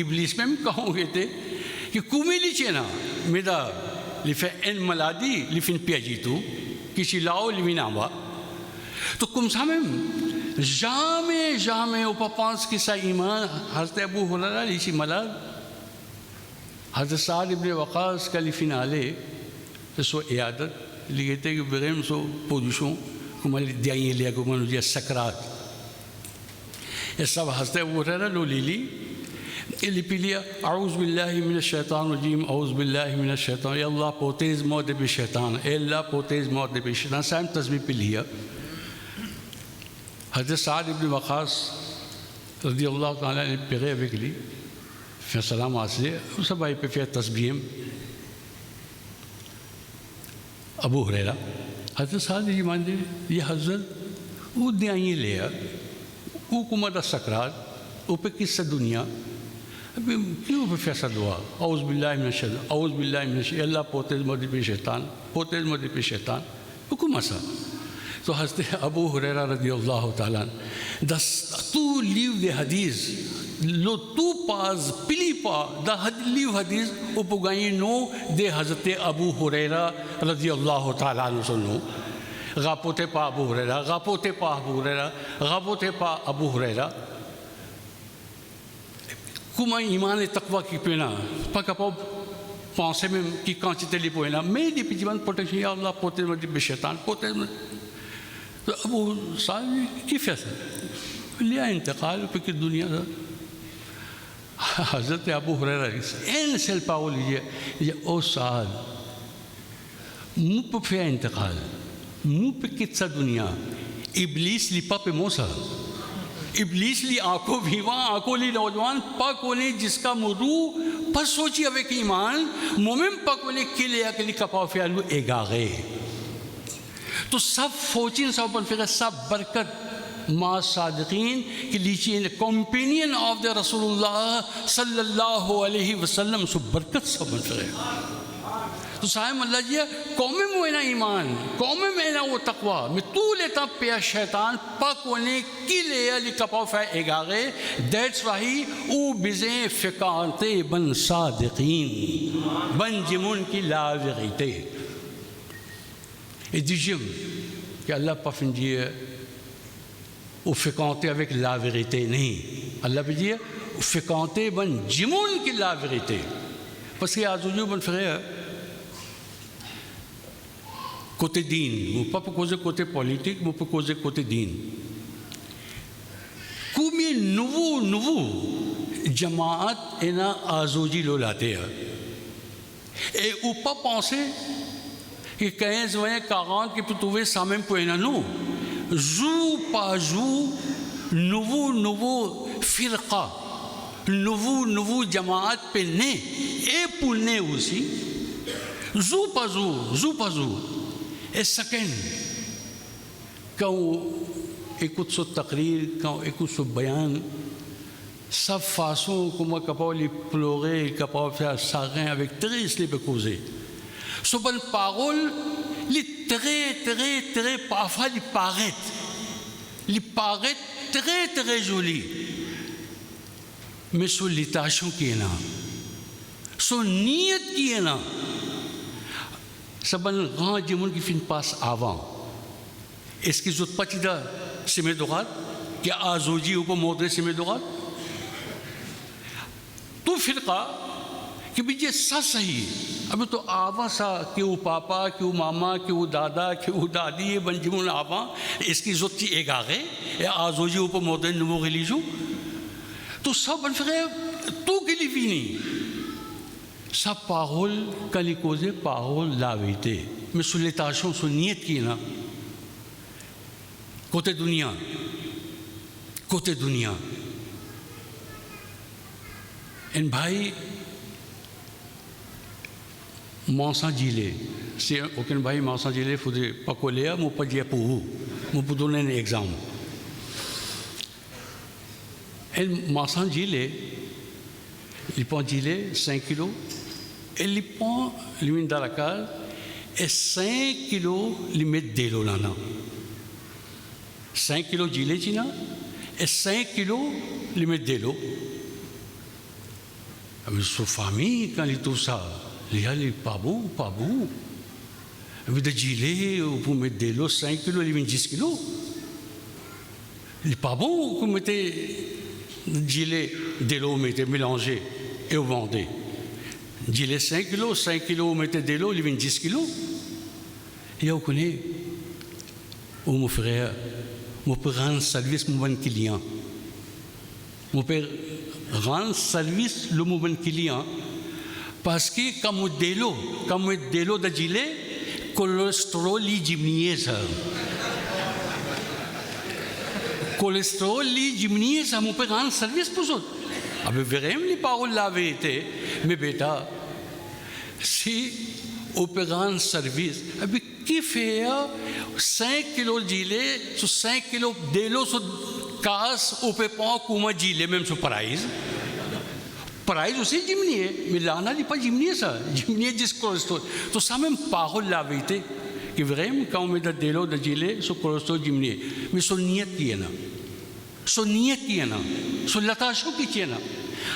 इब्लीस में कहाँ गए थे कि कुमेली चेना मेरा लिफे एन मलादी लिफिन पियाजी तू किसी लाओ लिविन आवा तो कुमसा में जामे उपपांस की सा ईमान हज़रत अबू हुरैरा लिसी मलाद हज़रत साद इब्ने वक़ास का लिफिन आले तो सो इयादत लिए थे कि बगैर सो पोजिशों कुमारी दियाई लिया कुमार दिया सकरात ये सब हंसते वो रहा लो लीली लिपिलिया आउज़ बिल्लाहि मिनश शैतान रजीम आउज़ बिल्लाहि मिनश शैतान या अल्लाह पोतेज मौत बे शैतान अल्लाह पोतेज मौत बे शैतान साइम तस्बीह पिलिया हज़रत साद इब्ने वक़ास रज़ी अल्लाह ताला ने पेगे बिकली फिर सलाम आसले उस भाई पे फिर तस्बीह अबू हुरैरा हज़रत साद जी मान ये हज़रत वो दियाई लिया वो कुमार सकरात वो पे किस्सा दुनिया अभी क्यों पे फैसला दुआ औज़ बिल्लाहि मिनश शैतान औज़ बिल्लाहि मिनश अल्लाह पोतेज मौत पे शैतान हुकुम सा तो हज़रत अबू हुरैरा रज़ी अल्लाह ताला तू लीव द हदीस लो तू पास पिलीपा द लीव हदीस उपगाई नो दे हज़रत अबू हुरैरा रज़ी अल्लाह ताला सुनो गापोते पा अबू हुरैरा गापोते पा अबू हुरैरा गापोते पा अबू हुरैरा कुमा ईमान तकवा की पेना पकापो पांसे में की कांची तेली पोना मैं दी पिजीवन प्रोटेक्शन या अल्लाह पोते में दी शैतान पोते में तो अबू साहब की फैसला लिया इंतकाल पे की दुनिया से हज़रत अबू हुरैरा इन सेल पाओ लीजिए ये ओ साल मुँह पे फिर इंतकाल मुँह पे कितना दुनिया इब्लीस लिपा पे मोसा इब्लीस ली आंखों भीवा आंखों ली नौजवान पक होने जिसका मुरू पर सोची अवे की ईमान मोमिन पक होने के लिए अकेली कपाव फियालू एगागे तो सब फोचिन सब बन फिर सब बरकत माँ सादिकीन की लीची कंपेनियन ऑफ द रसूलुल्लाह सल्लल्लाहु अलैहि वसल्लम सब बरकत सब बन फिर तो साहिब अल्लाह जी कौम में ना ईमान कौम में ना वो तकवा मैं तू लेता पिया शैतान पक होने की ले अली कपाव फै एगागे दैट्स वाही ऊ बिज़े फ़िकाते बन सादिकीन बन जिमुन की लाविगीते et dixième que Allah pas fin dire ou fréquenter avec la vérité नहीं Allah veut dire fréquenter ben jimoun qui la vérité parce que aujourd'hui bon frère côté din ou pas pour causer côté politique mais pour causer côté din combien nouveau jamaat et na azoji lo laते हैं et ou pas penser que 15, 20, 40 qui peut trouver ça même pour nous. Jour par jour, nouveau firqa, nouveau jamaat péné et pour né aussi. Jour par jour. Et chacun, quand on écoute ce taqrir, quand on écoute ce bayan, sa façon comment capable de pleurer, capable de faire chagrin avec triste les causer. Ce bonne parole, les très parfois il paraît très joli. मैं सो लिताशों किए ना सो नीयत किए ना सबन गां जिमुन की fin पास आवा इसकी जुत पचिदा सिमे दुगात क्या आजोजी ऊपर मोदरे सिमे दुगात तो फिरका कि बीजे सा सही अभी तो आवा सा क्यों पापा क्यों मामा क्यों दादा क्यों दादी ये बंजिमुन आवा इसकी जुत्ती एक आ गए या आजोजी ऊपर मोदरे नुमो गिलीजू तो सब बन फिर तू गिली भी नहीं सब पागल कलिकोजे पागल लावेते मैं सुलेताशों सु नियत की ना कोते दुनिया इन भाई मौसा जिले से ओके भाई मौसा जिले फुदे पकोलिया मुपजिया पुहू मुपुदोने ने एग्जाम इन मौसा जिले लिपो जिले 5 kilo e li pon limin darakal e 5 kilo li met delo lana 5 kilo gile china e 5 kilo li met delo ami su famille quand li tout ça li ali pabu ami de gile pour mettre delo 5 kilo li met 10 kilo li pabu pour mettre gile delo mettre mélanger et au vendre Gile 5 kilos mettez de l'eau, il vient 10 kilos. Et vous connaissez, mon frère, je peux rendre service à mon client. Je peux rendre service à mon client parce que quand je de l'eau de gilet, le cholestérol est diminué. Le cholestérol est diminué, je peux rendre service pour ça. Avec vraiment les paroles la vérité, mais bêta, si on peut rendre service, avec qui fait 5 kilos de gilet, sur 5 kilos de l'eau, sur casse, on peut pas comme un gilet, même sur price. Price aussi diminué, mais là, on n'a pas diminué ça, diminué 10 cholestérol. Donc ça même parole la vérité, que vraiment quand on met de l'eau de gilet, sur cholestérol diminué, mais sur niat qui est là. So niyat kiya na so latasho ki kiya na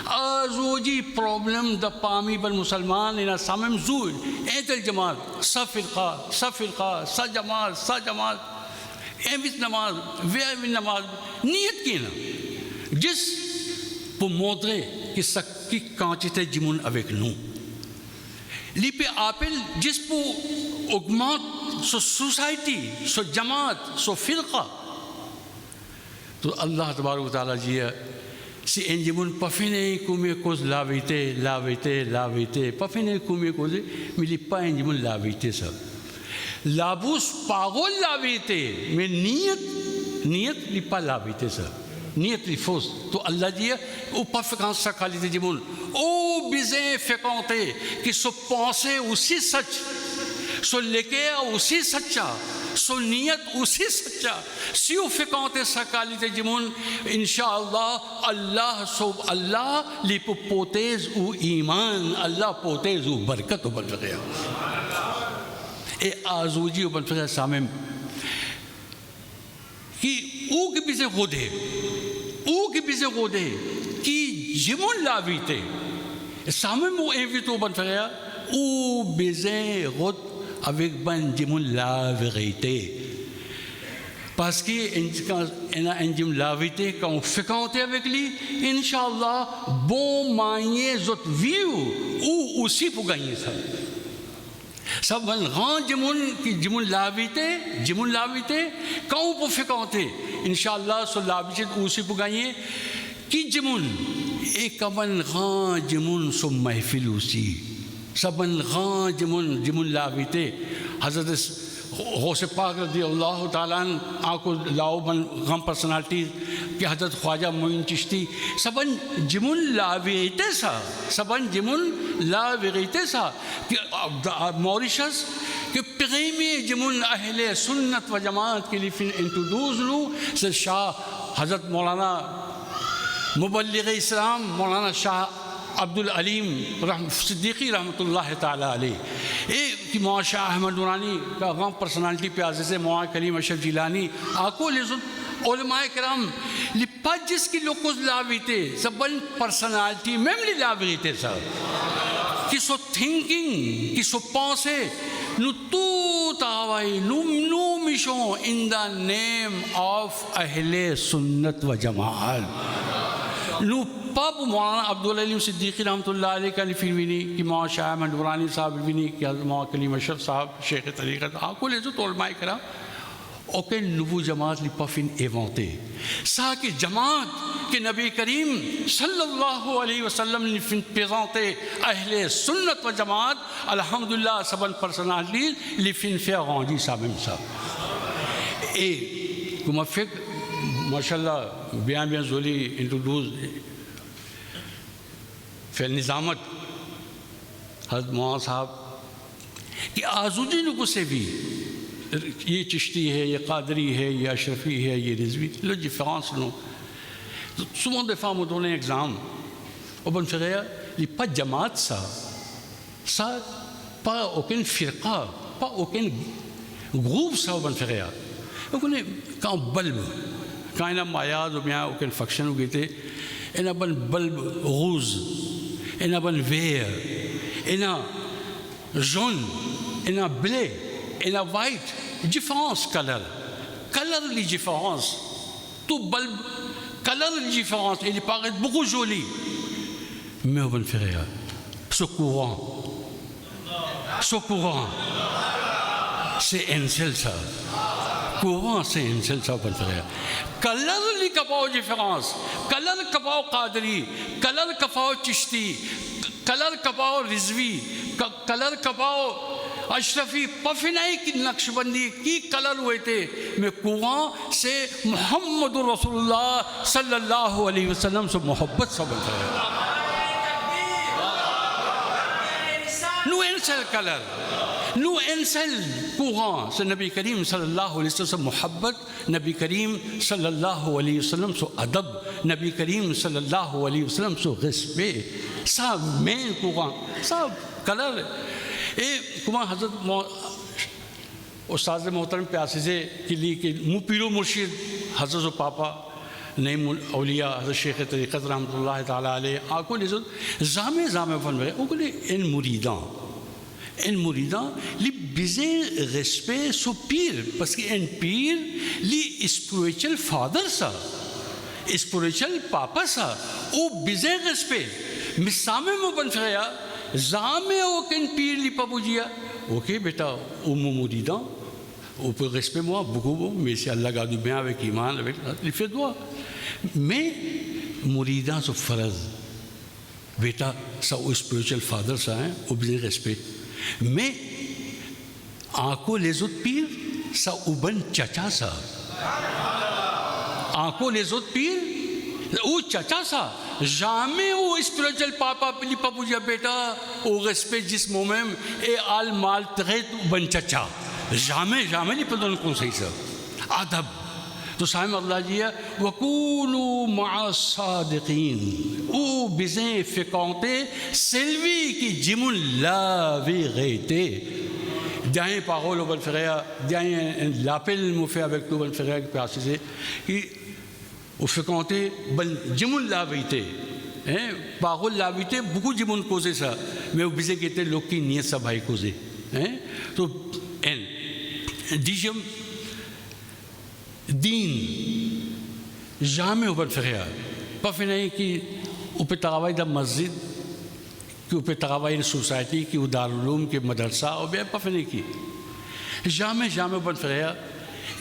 azoji problem da pami bal musalman ina samem zul etel jamaat sa firqa sa jamaat emis namaz ve namaz niyat kiya na juste pour montrer que ça qui quantité jimun avec nous li pe appel juste pour augmenter so society so jamaat so firqa तो अल्लाह तबारक व तआला जी si enjimun pafine kume cos lavite pafine kume cose mili pa enjimun lavite sa labus pagol lavite me niyat li pa lavite sa niyat li fos to Allah ji ou pas fréquence sa qualité jimun ou bizin fécondé qui se penser aussi sach so lequer aussi sacha so niyat usi सच्चा si on fait compter sa qualité du monde inshallah Allah li potez ou iman Allah potez ou barakat ou barkat et azuji ou barkat ça même qui ou qui bise rodé qui jimon la vite ça même ou invite au barkat ou bise rod avec ban jimon la vérité parce que la vérité quand on fait compter avec lui inshallah bon manier zot view ou aussi pour gagner ça ça va rendre jimon la vérité quand on peut faire compter inshallah sur la vérité aussi pour gagner qui jimon et quand on rend jimon sur mahfil aussi ça va rendre jimon la vérité Hazrat गौसे पाक रज़ी अल्लाह ताला आको लाओ बन गम personality कि हज़रत ख्वाजा मोइन चिश्ती सबन जिमुन लावेते सा कि मॉरिशस कि प्रेमी जिमुन अहले सुन्नत व जमात के लिए फिर इंट्रोड्यूस लूँ से शाह हज़रत मौलाना मुबल्लिग़ इस्लाम मौलाना शाह अब्दुल अलीम सिद्दीकी रहमतुल्लाह ताला अलैह कि मौलाना शाह अहमद दुरानी का गम पर्सनालिटी पे आज़िज़ मौलाना करीम अशरफ जिलानी आको उलमाए किराम लिपा Pagis ki locos lavite, sa ban personality, même li lavite sa. Ki so thinking, ki so pense, nu tout awai, nu mission in the name of Ahle Sunnat wa Jamaat. Nu pap Maulana Abdul Alim Siddiqui रहमतुल्लाह अलैह का लिफिनी कि मौलाना शाह अहमद दुरानी साहब लिफिनी कि मौलाना कलीम अशरफ साहब शेख तरीक़त आको ले जो तोलमाई करा aucun nouveau jamaat li pas fin inventé ça que jamaat que Nabi Karim sallallahu alayhi wa sallam li fin présenté Ahle Sunnat wa Jamaat alhamdulillah saban personnalité li fin faire rendu ça même ça et comme fait machallah bien joli introduce fait nizamat Hazrat Maulana साहब कि आज़ूजी लोगों से भी ये चिश्ती है ये कादरी है ये अशरफी है ये रिजवी लो différence non souvent des femmes me donnent un exemple au bon frère il pas jamaat ça pas aucun firqa pas aucun groupe ça au bon frère vous connaissez quand bulbe quand il a mayad ou bien aucun faction ou guetté il a bon bulbe rose il a bon vert il a jaune il a bleu il a white différence color les différences tout bulbe color les différences il paraît beaucoup joli mais on va le faire ce courant c'est un seul ça courant c'est un seul ça on va le faire color les capao différence color capao qadri color capao chishti color capao rizvi color capao Ashrafi पफिनाई की नक्शबंदी की colour हुए थे मैं कुआं से मोहम्मद रसूलुल्लाह सल्लल्लाहु अलैहि वसल्लम से मोहब्बत से बनता है नु एंसल कलर नु एंसल कुआं से नबी करीम सल्लल्लाहु अलैहि वसल्लम से मोहब्बत नबी करीम सल्लल्लाहु अलैहि वसल्लम से अदब नबी करीम सल्लल्लाहु अलैहि वसल्लम से रिस्पेक्ट सब में कुआं सब कलर कुमार हजरत उस्ताद मोहतरम प्यासे से के लिए कि मुपीरो मुर्शिद हजरत पापा नईम औलिया हजरत शेख तरीक़त रहमतुल्लाह ताला अलैह आको ले जामे फन में Oakley in मुरीदां li besoin respect so pire parce que un pire li spiritual father ça spiritual papa ça ou besoin respect mais ça même bon frère jamais aucun pire li pas bougia ok bêta au mouridan on peut respecter moi beaucoup mais si Allah garde bien avec iman avec il fait droit mais mouridan so farz bêta ça au spiritual father ça hein au besoin respect mais encore les autres pires ça au bon chacha ça encore les autres pires ou chacha ça jamais au spirituel papa li pas bouger bêta au respect जिस moment et al maltraite ban chacha jamais li pas donner conseil ça adab तो साहिब अल्लाह जी वकूलू मा सादिकीन ou besoin fécondé celui qui jimun la vérité dernière parole au bon frère dernier l'appel me fait avec le bon frère qui précisé qui au fécondé ben jimun la vérité hein parole la vérité beaucoup jimun causer ça mais au besoin qui était loki nie ça va causer hein तो dixième दीन jamais au bon frère pas finir कि ऊपर travail dans मस्जिद कि ऊपर travail dans société कि उदार उलूम के मदरसा और bien pas finir कि jamais au bon frère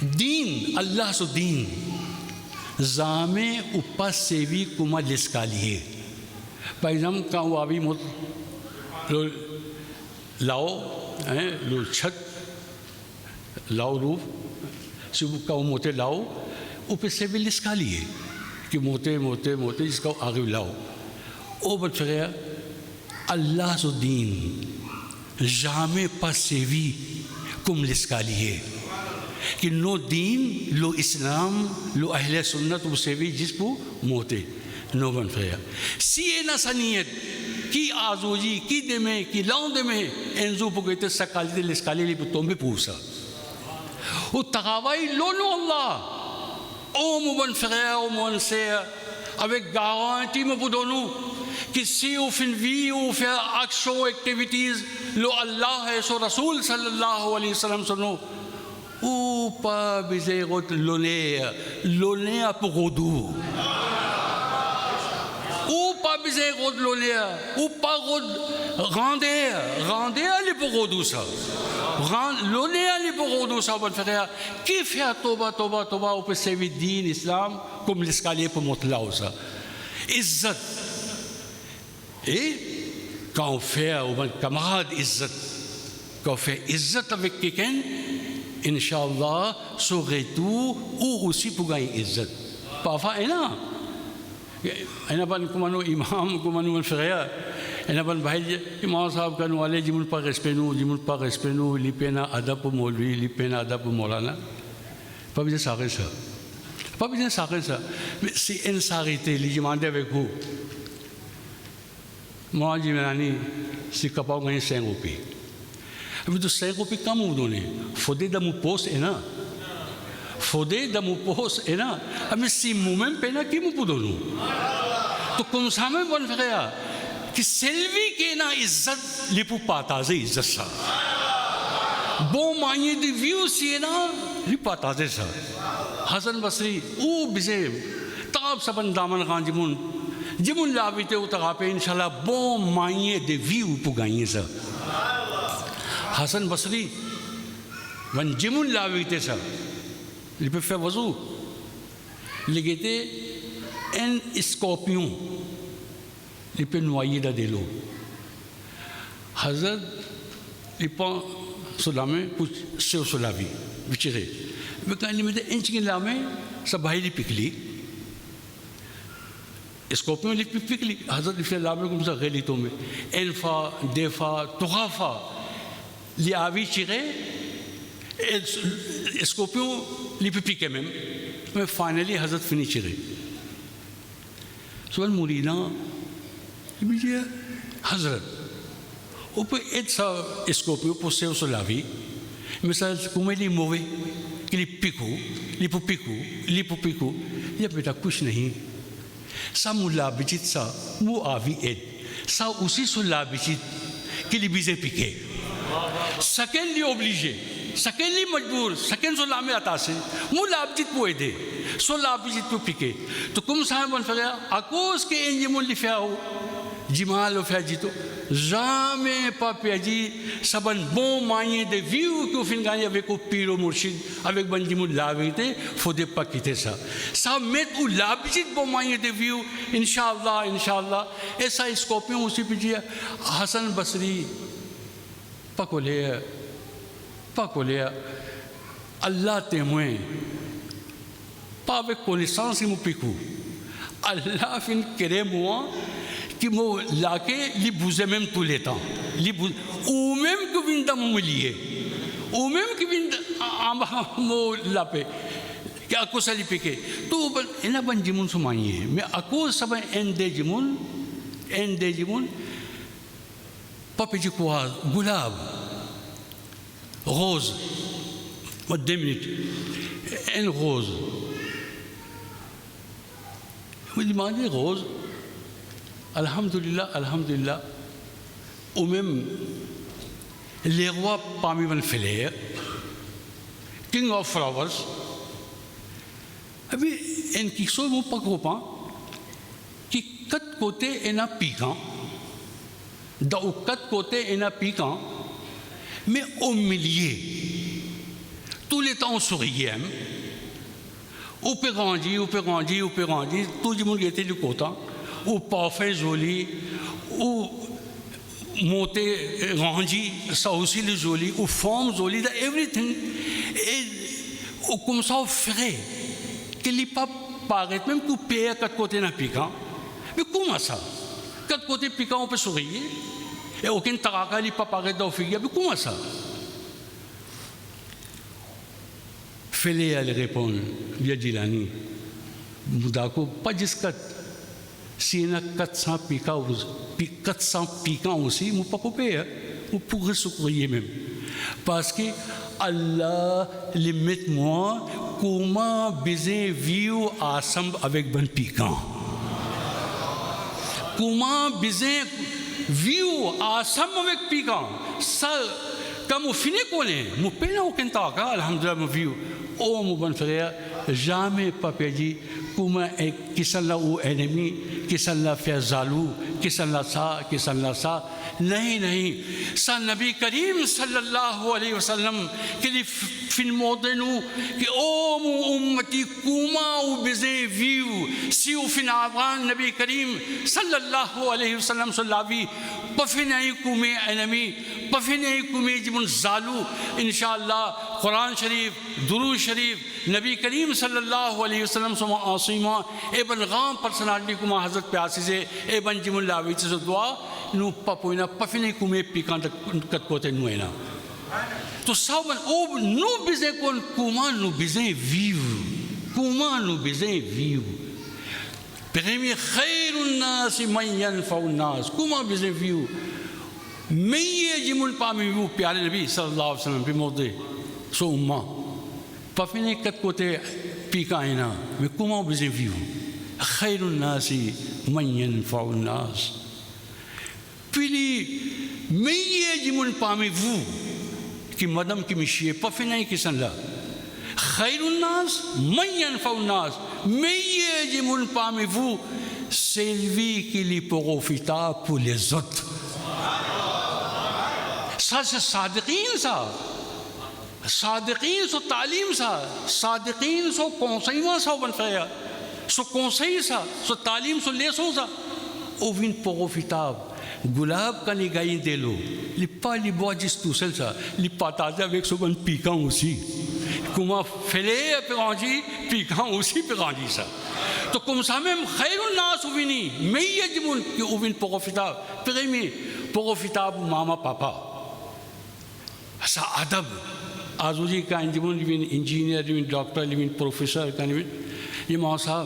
Deen Allah so Deen jamais ou pas servi comme l'escalier par exemple quand on avait là-haut hein le छत là-haut roof si vous quand vous montez là-haut, vous pouvez servir l'escalier. Qui montez jusqu'à arriver là-haut. Oh, votre frère, Allah se dit, jamais pas servi comme l'escalier. Que nos dînes, l'islam, l'ahle sunnat, vous servez juste pour monter. Non, mon frère. Si il y a qui a aujourd'hui, qui demain, qui lendemain, un jour pour que sa qualité de l'escalier, il peut tomber pour ça. Au travail, l'on Allah. Oh, mon bon frère, oh, mon sœur, avec garantie, me pour nous, que si on fait une vie, on fait action, activities, le Allah et son Rasoul, sallallahu alayhi wa sallam, son nom, ou pas besoin de l'honneur pour Rodou. Ou pas besoin de l'honneur, ou pas rendre les pour Rodou ça. L'honneur les pour Rodou ça, mon frère. Qui fait toba, on peut servir din l'islam comme l'escalier pour monter là ça. Izzat. Et quand on fait, mon camarade Izzat, quand on fait Izzat avec quelqu'un, Inch'Allah, son retour ou aussi pour gagner Izzat. Parfois, il y a pas comme imam, comme un frère, il y a pas de imam sahab quand nous allons, dis-moi pas respect nous, il peine adab pour moi lui, il peine adab pour moi là. Pas besoin de ça. Pas besoin de ça. Mais c'est une sarité, il demande avec vous. Moi, je dis, c'est capable de gagner 5 roupies. Mais de 5 roupies, comment vous donnez? Faudrait de mon poste et non. Mais si moi-même, qui me peut donner? Donc, comme ça, même bon frère, que celui qui est dans Izzat, il peut partager Izzat ça. Bon manier de vie aussi, il peut partager ça. Hassan Basri, ou bizarre, tab saban daman khan jimun la vite ou tarape, Inch'Allah, bon manier de vie pour gagner ça. Hassan Basri, man jimun la vite ça. Il peut faire wazou. Il était un scorpion. Il peut noyer dans de l'eau. Hazard, il prend sur la main pour sur la vie. Mais quand il met un chicken la main, ça va il pique. Scorpion il pique. Hazard il fait la main comme ça, il tombe. Une fois, 2 fois, 3 fois. Il a vu tirer. Le scorpion, il peut piquer même. Mais finalement, Hazrat finit de tirer. Soit le mouride, il me dit, Hazrat, on peut être ça, scorpion, pour se sur la vie. Mais ça, comme il est mauvais, il est piqué, il peut piquer, il n'y a pas de couche. Ça, moi, l'habitude, ça, moi, avis aide. Ça aussi, sur l'habitude, qu'il est bien piqué. Ça, qu'il est obligé. Chacun est majbour, chacun sur la main attaché. Moi l'habitude pour aider, sur l'habitude pour piquer. Donc comme ça, mon frère, à cause que un le fait, Jimal le fait dit tout, jamais pas perdu. Ça va un bon moyen de vivre que vous finissez gagner avec le pire mourchid, avec bandimou de la vérité. Faut pas quitter ça. Ça met où l'habitude bon moyen de vivre, Inch'Allah. Et ça, scorpion aussi peut dire, Hassan Basri, pas colère. Pas colère, Allah témoin, pas avec connaissance qui me pique. Allah fin créé moi, qui me laque, li bouge même tous les temps. Ou même que vient dans mon lié, ou même que vient en mon lapé, qui a cause de piquer. Tout, il n'a pas de monde sur manier, mais à cause ça va un des monde, pas petit quoi, goulab. Rose, 2 minutes, une rose. Vous demandez rose, Alhamdulillah, ou même les rois parmi les fêlés, King of Flowers, mais une qui soit mon pas copain, qui 4 côtés est un piquant, dans 4 côtés est un piquant. Mais au milieu, tous les temps on souriait. On peut grandir, tout le monde était du côté. Ou parfait joli, ou monter, grandir, ça aussi le joli, ou forme jolie, everything. Et comme ça, on ferait qu'il n'y ait pas paraître, même qu'on paye à 4 côtés d'un piquant. Mais comment ça? 4 côtés piquants, on peut sourire. Et aucun taraka n'est pas paraître dans le figuier. Mais comment ça? Fais-les aller répondre, via Dilani. D'accord, pas jusqu'à. S'il y a 400 piquants aussi, je ne peux pas couper. Vous pourrez secourir même. Parce que Allah les met moi comment baiser view ensemble avec bon piquant. Comment baiser view ensemble avec piquant. Ça, quand on finit qu'on est, mon père aucun temps, alhamdulillah, mon view. Oh mon bon frère, jamais pas perdu. Comment qui sont là ou ennemis, qui sont là faire zalou, qui sont là ça, qui sont là ça. नहीं सा नबी करीम सल्लल्लाहु अलैहि वसल्लम के लिए फिल्मों देनु कि ओ उम्मती कुमा उ बिज़े व्यू सिउ फिनावान नबी करीम सल्लल्लाहु अलैहि वसल्लम सल्लावी पफिनाई कुमे एनमी पफिनाई कुमे जिमुन जालू इंशाअल्लाह कुरान शरीफ दुरूद शरीफ नबी करीम सल्लल्लाहु अलैहि वसल्लम समा आसीमा एबन गाम पर्सनालिटी कुमा हजरत प्यासी से एबन जिमुन लावी से दुआ nu papuina pafine kume pikanta kat kote nuena to sauban o nu bize kon kuma nu bize vivo kuma nu bize vivo premi khairun nas man yanfa'un nas kuma bize vivo meye jimun pami vivo pyare nabi sallallahu alaihi wasallam bimode so umma pafine kat kote pikaina me kuma bize vivo khairun nas man yanfa'un nas Pili meye jimun pami vu ki madam ki mishie pafinai kisan la khairun nas man yanfa'un nas meye jimun pami vu celui qui lui profita pour les autres. Ça c'est sadiqin ça. Sadiqin so talim ça. Sadiqin so conseil ça bon frère. So conseil ça, so talim so leçon ça. Ou vin profitable. गुलाब का निगाही दे लो लिपा लिबा जिस तुसल सा लिपा ताजा वेक सुबन पीका उसी कुमा फैले पे गांजी पीका उसी पे गांजी सा तो कुम सामें खैरुन नास उविनी मैं ये जिमुन कि उविन पोगोफिता प्रेमी पोगोफिता मामा पापा ऐसा अदब आजुजी का जिमुन जिमुन इंजीनियर जिमुन डॉक्टर जिमुन प्रोफेसर का जिमुन ये माँ साहब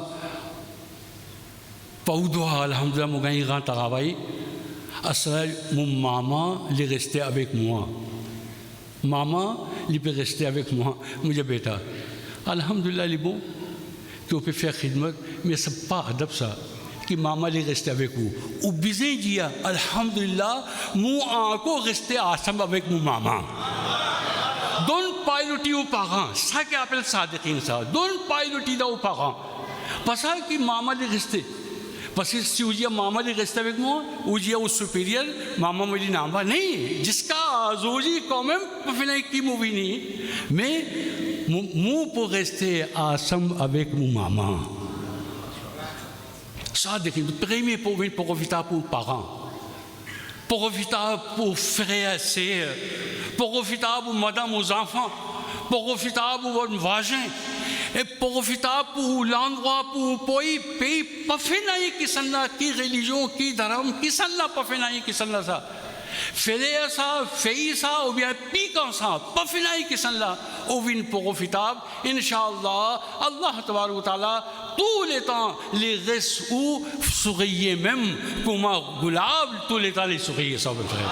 पौधो अल्हम्दुलिल्लाह मुगाई गां तगावाई mon maman est restée avec moi. Maman est restée avec moi. Moi, bêta. Alhamdulillah, il est bon qu'on peut faire khidmat, mais ce n'est pas adab ça. Que maman est restée avec vous. Ou bizarre dire, Alhamdulillah, moi encore resté ensemble avec mon maman. Donne piloter aux parents. Ça qu'on appelle sadiqin ça. Donne piloter aux parents. Parce que maman est restée. Parce que si vous dites maman est resté avec moi, vous dites au supérieur, maman me dit non, नहीं, जिसका Joji quand même pour finir qui m'a venu, mais moi pour rester ensemble avec mon maman. Ça depuis le premier pour venir pour profiter pour parents, pour profiter pour frères et sœurs, pour profiter pour madame aux enfants, pour profiter pour votre vagin. Et profiter pour l'endroit, pour le pays, pas fait qui sont là, qui religion, qui dharam, qui sont là, pas fait qui sont là ça. Faire ça, faire ça, ou bien piquant ça, pas fait qui sont là, ou bien profitable, Inch'Allah, Allah Ta'ala, tous les temps, les restes ou souriez même, comme un goulab, tous les temps les souriez, ça veut dire.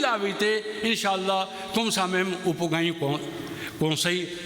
la vérité inchallah comme ça même on peut gagner conseil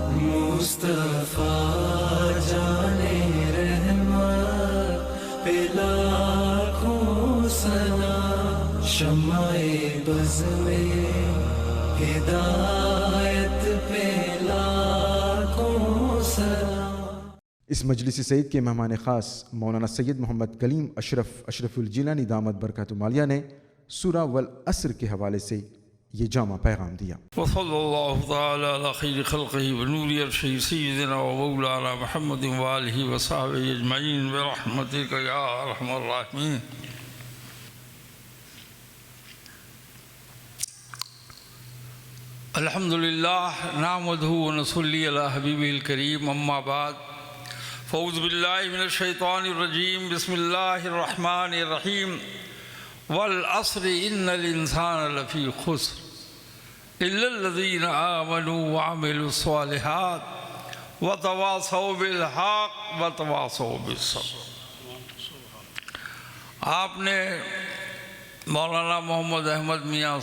Mustafa जाने रहमत पे लाखों सलाम शम्माए buzz में हिदायत पे लाखों सलाम। इस मजलिस सईद के मेहमान ख़ास मौलाना सैयद मोहम्मद कलीम अशरफुल जिलानी दामद बरकत मालिया ने सूरा वल असर के हवाले से ये जामा पैगाम दिया। वसल्लल्लाहु तआला अला खैरि खल्क़िही व नूरि अर्शिही सय्यिदिना व मौलाना मुहम्मद व आलिहि व सहबिही अजमईन बिरहमतिका या अरहमर राहिमीन। अल्हम्दुलिल्लाह नहमदुहु व नसल्ली अला हबीबिल करीम अम्मा बाद फ़ऊज़ु बिल्लाहि मिनश शैतानिर रजीम बिस्मिल्लाहिर रहमानिर रहीम वल अस्रि इन्नल इंसाना लफ़ी खुस्र इल्लल्लज़ीना आमनू व अमिलुस्सालिहात व तवासौ बिल हक़ व तवासौ बिस्सब्र। आपने मौलाना मोहम्मद अहमद मियाँ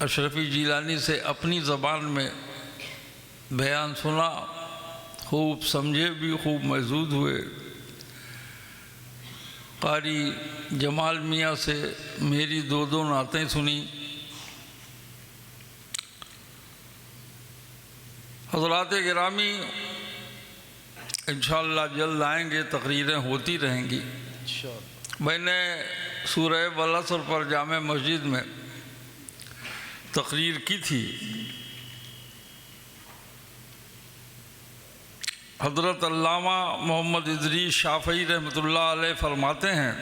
अशरफी जिलानी से अपनी ज़बान में बयान सुना, खूब समझे भी, खूब मौजूद हुए। कारी जमाल मियाँ से मेरी दो नातें सुनी। हज़रात गिरामी इंशाअल्लाह जल्द आएंगे, तकरीरें होती रहेंगी। मैंने सूरह वल असर पर जामे मस्जिद में तकरीर की थी। हज़रत अल्लामा मोहम्मद इदरीस शाफ़ई रहमतुल्लाह अलैह फरमाते हैं,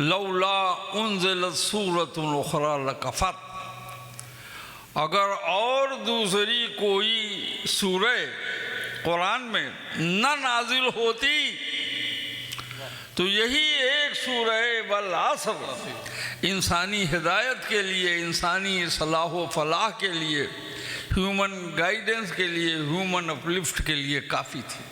लौला उन्ज़िलत सूरतुन उख़रा लकफ़त, अगर और दूसरी कोई सूरह कुरान में न नाजिल होती तो यही एक सूरह वल असर इंसानी हिदायत के लिए, इंसानी सलाह व फलाह के लिए, ह्यूमन गाइडेंस के लिए, ह्यूमन अपलिफ्ट के लिए काफ़ी थी।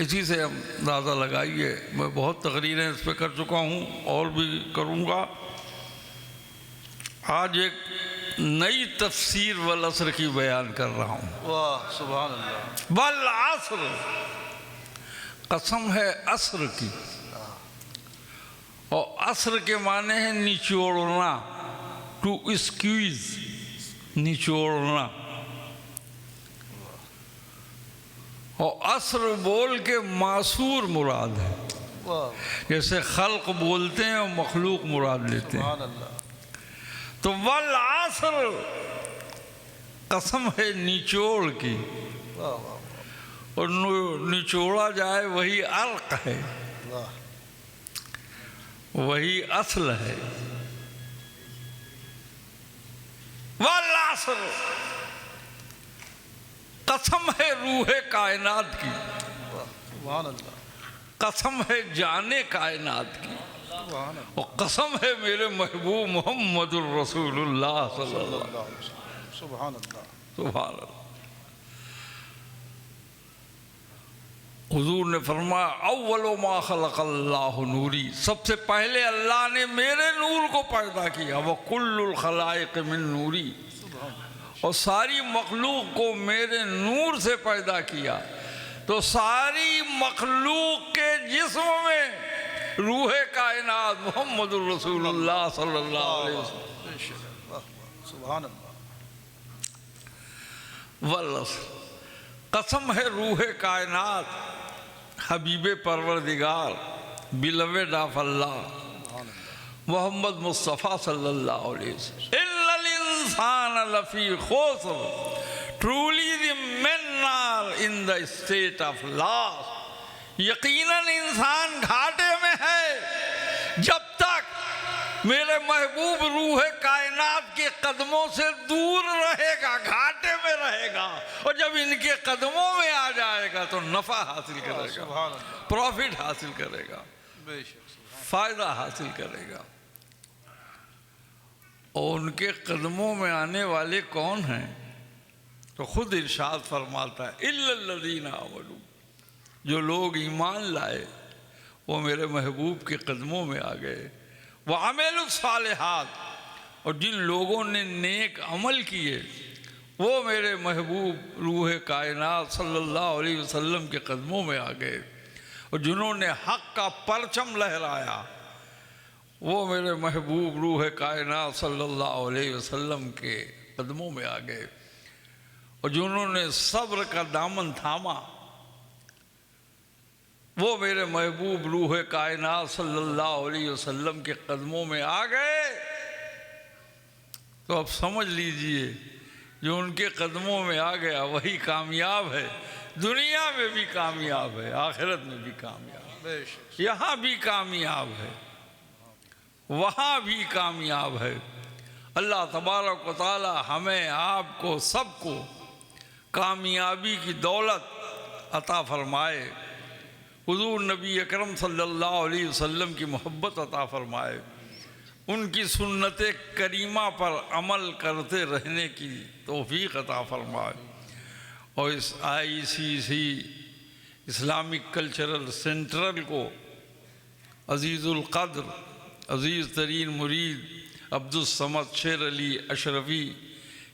इसी से हम अंदाज़ा लगाइए। मैं बहुत तकरीरें इस पर कर चुका हूँ और भी करूँगा। आज एक नई तफसीर वल असर की बयान कर रहा हूँ। वाह सुभान अल्लाह। वल असर, कसम है असर की, और असर के माने हैं निचोड़ना, टू स्क्वीज, निचोड़ना। और असर बोल के मासूर मुराद है, जैसे खल्क बोलते हैं और मखलूक मुराद लेते हैं। तो वल असर कसम है निचोड़ की, और निचोड़ा जाए वही अर्क है, वही असल है। वल असर कसम है रूहे कायनात की, कसम है जाने कायनात की, और कसम है मेरे महबूब मोहम्मदुर रसूलुल्लाह सल्लल्लाहु अलैहि वसल्लम। सुभान अल्लाह, सुभान अल्लाह। हुजूर ने फरमाया, अव्वलो मा खलक़ल्लाहु नूरी, सबसे पहले अल्लाह ने मेरे नूर को पैदा किया। व कुल्लुल खलाइक़ मिन नूरी, और सारी मखलूक को मेरे नूर से पैदा किया। तो सारी मखलूक के जिस्म में रूहे कायनात मुहम्मदुर रसूलुल्लाह सल्लल्लाहु अलैहि वसल्लम। सुभान अल्लाह। वल्लस, कसम है रूहे कायनात, हबीबे परवरदिगार, बिलवेड ऑफ अल्लाह मोहम्मद मुस्तफ़ा सल्लल्लाहु अलैहि वसल्लम। इल्लल इंसान लफी खुस्र, truly the men are in the state of loss. यकीनन इंसान घाटे में है जब तक मेरे महबूब रूहे कायनात के कदमों से दूर रहेगा, घाटे में रहेगा। और जब इनके कदमों में आ जाएगा तो नफ़ा हासिल करेगा, प्रॉफिट हासिल करेगा, फ़ायदा हासिल करेगा। और उनके कदमों में आने वाले कौन हैं? तो खुद इरशाद फरमाता है, इल्लल्लज़ीना आमनू, जो लोग ईमान लाए वो मेरे महबूब के कदमों में आ गए। वह अमेलुस सालिहात, और जिन लोगों ने नेक अमल किए वो मेरे महबूब रूह कायनात सल्लल्लाहु अलैहि वसल्लम के कदमों में आ गए। और जिन्होंने हक़ का परचम लहराया वो मेरे महबूब रूह कायनात सल्लल्लाहु अलैहि वसल्लम के कदमों में आ गए। और जिन्होंने सब्र का दामन थामा वो मेरे महबूब रूह कायनात सल्लल्लाहु अलैहि वसल्लम के कदमों में आ गए। तो अब समझ लीजिए, जो उनके कदमों में आ गया वही कामयाब है, दुनिया में भी कामयाब है, आखिरत में भी कामयाब है, यहाँ भी कामयाब है, वहाँ भी कामयाब है। अल्लाह तबारक व तआला हमें, आपको, सबको कामयाबी की दौलत अता फरमाए। हुजूर नबी अकरम सल्लल्लाहु अलैहि वसल्लम की मोहब्बत अता फरमाए, उनकी सुन्नत करीमा पर अमल करते रहने की तौफीक अता फरमाए। और इस ICC इस्लामिक कल्चरल सेंट्रल को अजीज़ुल क़द्र अजीज़ तरीन मुरीद अब्दुल समद शेर अली अशरफ़ी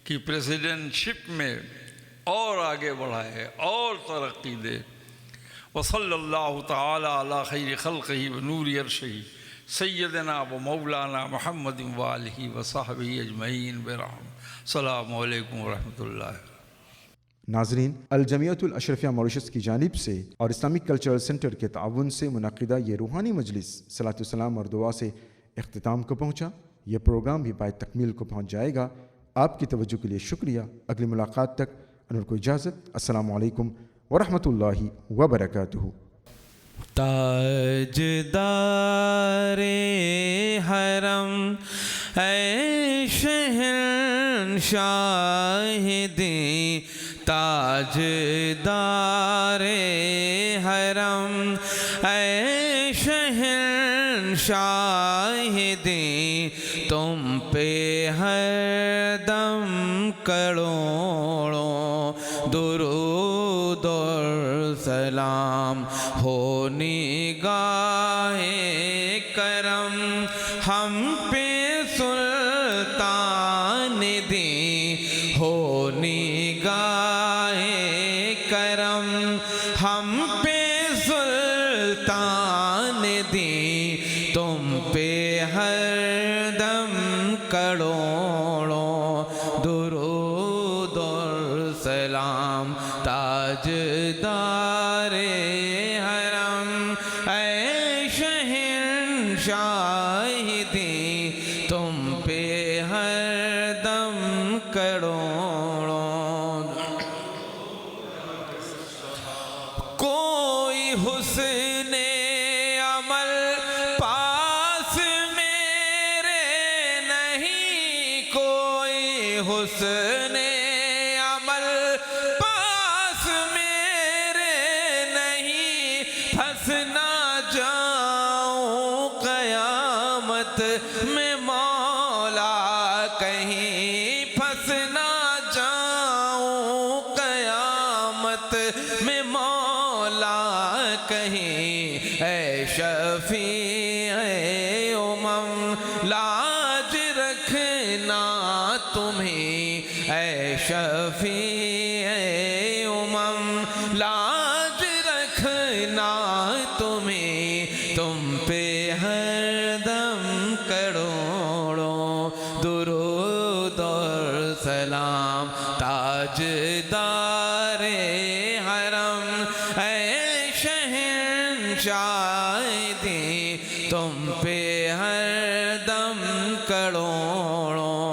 की प्रेसिडेंटशिप में और आगे बढ़ाए और तरक्की दे। वसल्लल्लाहु तआला अला खैरि खल्क़िही व नूरि अर्शिही सय्यदना व मौलाना मुहम्मदिन व आलिही व सहबिही अजमईन बिरहम। अस्सलामु अलैकुम व रहमतुल्लाह। नाज़रीन, अल जमीयतुल अशरफिया मॉरिशस की जानिब से और इस्लामिक कल्चरल सेंटर के ताउन से मुनक़िदा ये रूहानी मजलिस सलातो सलाम और दुआ से इख्तिताम को पहुँचा। ये प्रोग्राम भी बाय तकमील को पहुँच जाएगा। आपकी तवज्जो के लिए शुक्रिया। अगली मुलाकात तक अनुर को इजाज़त। अस्सलामु अलैकुम व रहमतुल्लाहि व बरकातुहू। ताजदारे हरम ऐ शहंशाहिदी ताजदारे हरम ऐ शहंशाहिदी तुम पे हर दम करोड़ों दुरूद और सलाम हो निगाहे करम हम पे सुल्तान दी हो निगाहे करम हम पे सुल्तान दी तुम पे हरदम करोड़ों दुरूद और सलाम ताजदारे हरम ऐ शहंशाहिदी तुम पे हरदम करोड़ों। कोई हुस्ने अमल पास मेरे नहीं, कोई हुस्ने अमल पास मेरे नहीं, फंस ना जाऊं कयामत में मौला कहीं, फंस ना जाऊं कयामत में मौला कहीं। ऐ शफी ऐ उमम लाज रखना तुम्हें, ऐ शफी ऐ उमम लाज रखना तुम्हें, तुम पे हरदम करोड़ों दुरूद और सलाम ताजदारे हरम ऐ शहंशाहिदी तुम पे हरदम करोड़ों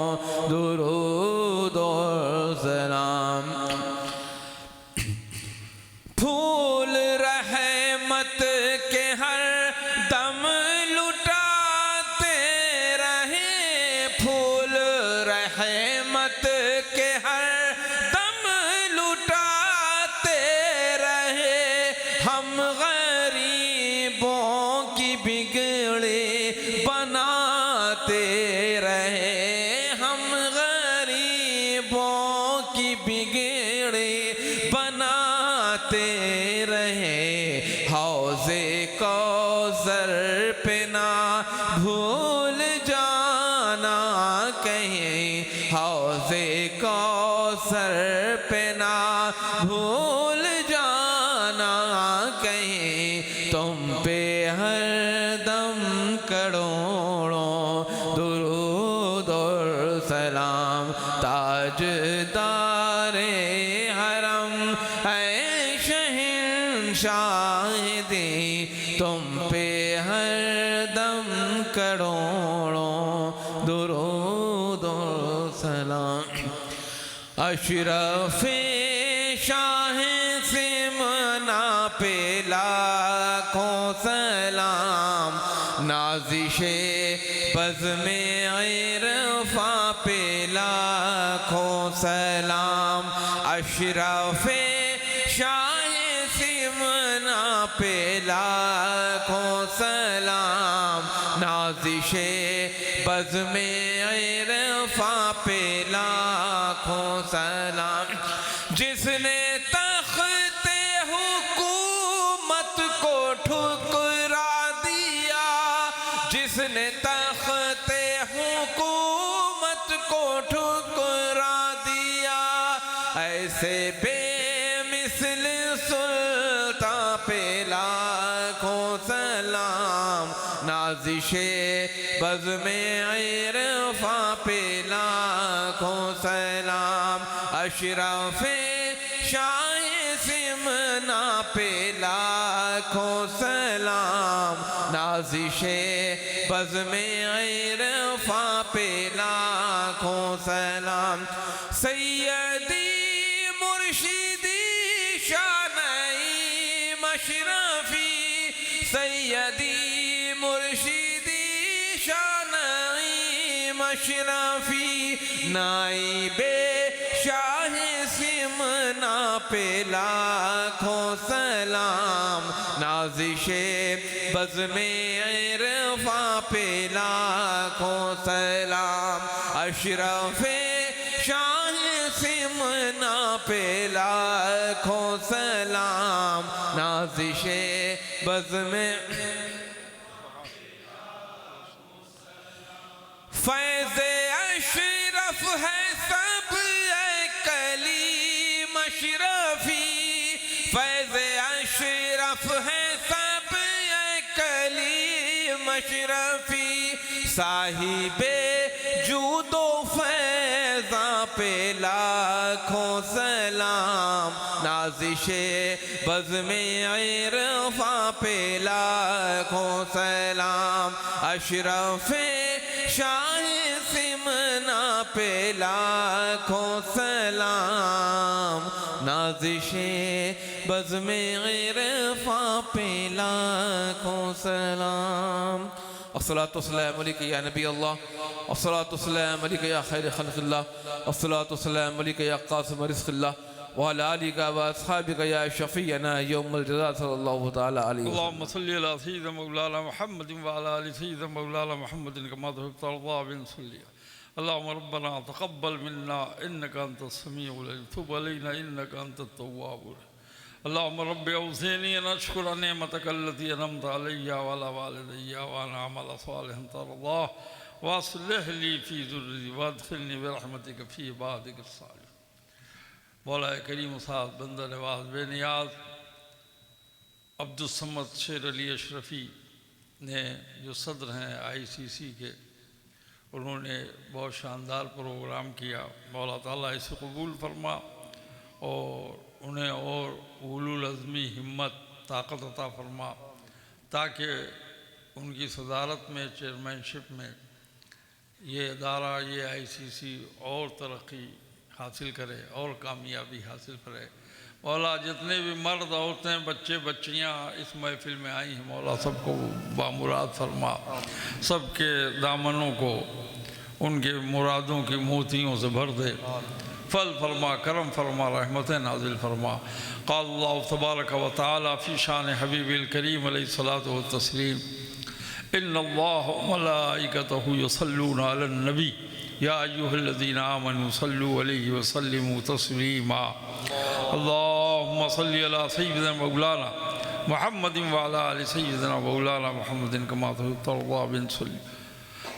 दुरूद और सलाम। फूल रहमत के हर दम लुटाते रहे, फूल रहमत के हर दम लुटाते रहे, हम गरीबों की बिगड़े बनाते रहे, हम गरीबों की बिगड़े बनाते रहे। हौज़े कौसर पे ना भूल जाना कहीं, हौज़े कौसर पे ना भूल जाना कहीं, तुम पे हरदम करोड़ों दुरूद और सलाम ताजदारे हरम ऐ शहंशाहिदी तुम पे हरदम करोड़ों दुरूद और सलाम। अशरफ़े शाह सिमना पे लाखों सलाम, नाज़िशे बज़्मे इरफ़ा पे लाखों सलाम। अशरफ़े शाह सिमना पे लाखों सलाम, नाज़िशे बज़्मे इरफ़ा पे लाखों सलाम। जिसने तख़्ते हुकूमत जिसने तख्ते हुकूमत को ठुकरा दिया, ऐसे बेमिसल सुल्तान पे लाखों सलाम, नाज़िशे बज़्मे इरफा पे लाखों सलाम, अशरफे शाहे सिमना पे लाखों सलाम, नाज़िशे बज़्मे इरफा पे लाखों सलाम, सैयदी मुर्शिदी शानई मशरफी, सैयदी मुर्शिदी शानई मशरफी, नाइबे शाहे सिमना पे लाखों सलाम, नाज़िशे बज़्मे इरफा पे लाखों सलाम, अशरफे शाहे सिमना पे लाखों सलाम, नाज़िशे बज़्मे फैज़े अशरफ है सब कली मशरफी, फैज़े अशरफ है सब कली मशरफी, साहिबे जूदो फैज़ा पे लाखों सलाम, नाज़िशे बज़्मे इरफा पे लाखों सलाम, अशरफे शाहे सिमना पे लाखों सलाम, नाज़िशे बज़्मे इरफा पे लाखों सलाम। अस्सलातु वस्सलामु अलैका या नबी अल्लाह, अस्सलातु वस्सलामु अलैका या खैर खल्क़िल्लाह, अस्सलातु वस्सलामु अलैका या क़ासिम रिज़्क़िल्लाह, व अला आलिका व अस्हाबिका या शफ़ीअना यौमल जज़ा सल्लल्लाहु तआला अलैहि वसल्लम। अल्लाहुम्मा सल्लि अला सय्यिदिना मौलाना मुहम्मद व अला आलि सय्यिदिना मौलाना मुहम्मद कमा तुहिब्बु वतर्ज़ा बिन सल्ली। अल्लाहुम्मा रब्बना तक़ब्बल मिन्ना इन्नका अंतस समीउल अलीम, तुब अलैना इन्नका अंतत तव्वाबुर रहीम। अल्लाहुम्मा रब्बि औज़िनी अन अश्कुरा निअमतक अल्लती अनअमत अलैया व अला वालिदैया व अन अअमल सालिहन तर्ज़ाह व अस्लिह ली फ़ी ज़ुर्रिय्यती वअदखिलनी बिरहमतिका फ़ी इबादिका सालिहीन। मौला करीम साहब बंदा नवाज बेनियाज अब्दुस्समद शेर अली अशरफ़ी ने जो सदर हैं ICC के, उन्होंने बहुत शानदार प्रोग्राम किया। मौला ताला इसे कबूल फरमा और उन्हें और उलुल अज़मी हिम्मत ताकत अता फरमा, ताकि उनकी सदारत में चेयरमैनशिप में ये अदारा ये ICC और तरक्की हासिल करे और कामयाबी हासिल करे। मौला जितने भी मर्द औरतें बच्चे बच्चियाँ इस महफिल में आई हैं, मौला सबको बामुराद फरमा, सबके दामनों को उनके मुरादों की मोतियों से भर दे, फल फरमा, करम फरमा, रहमत नाजिल फरमा। क़ाल अल्लाह तबारक व तआला फ़ी शान हबीबिल करीम अलैहिस्सलातु व तस्लीम, इन्नल्लाह व मलाइकतहु युसल्लूना अलन नबी या अय्युहल्लज़ीना आमनू सल्लू अलैहि व सल्लिमू तस्लीमा। अल्लाहुम्मा सल्लि अला सय्यिदिना मौलाना मुहम्मदिन व अला आलि सय्यिदिना मौलाना मुहम्मदिन कमा तुहिब्बु वतर्ज़ा बिन सल्ली।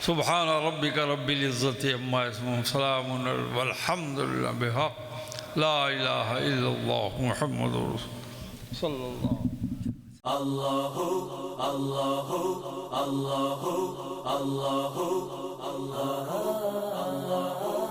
सुब्हान रब्बिका रब्बिल इज़्ज़ति अम्मा यसिफून, सलामुन वल्हम्दुलिल्लाहि बिहक़्क़ि ला इलाहा इल्लल्लाह मुहम्मदुर रसूलुल्लाह सल्लल्लाहु। Allahu, Allahu, Allahu, Allahu, Allahu, Allahu.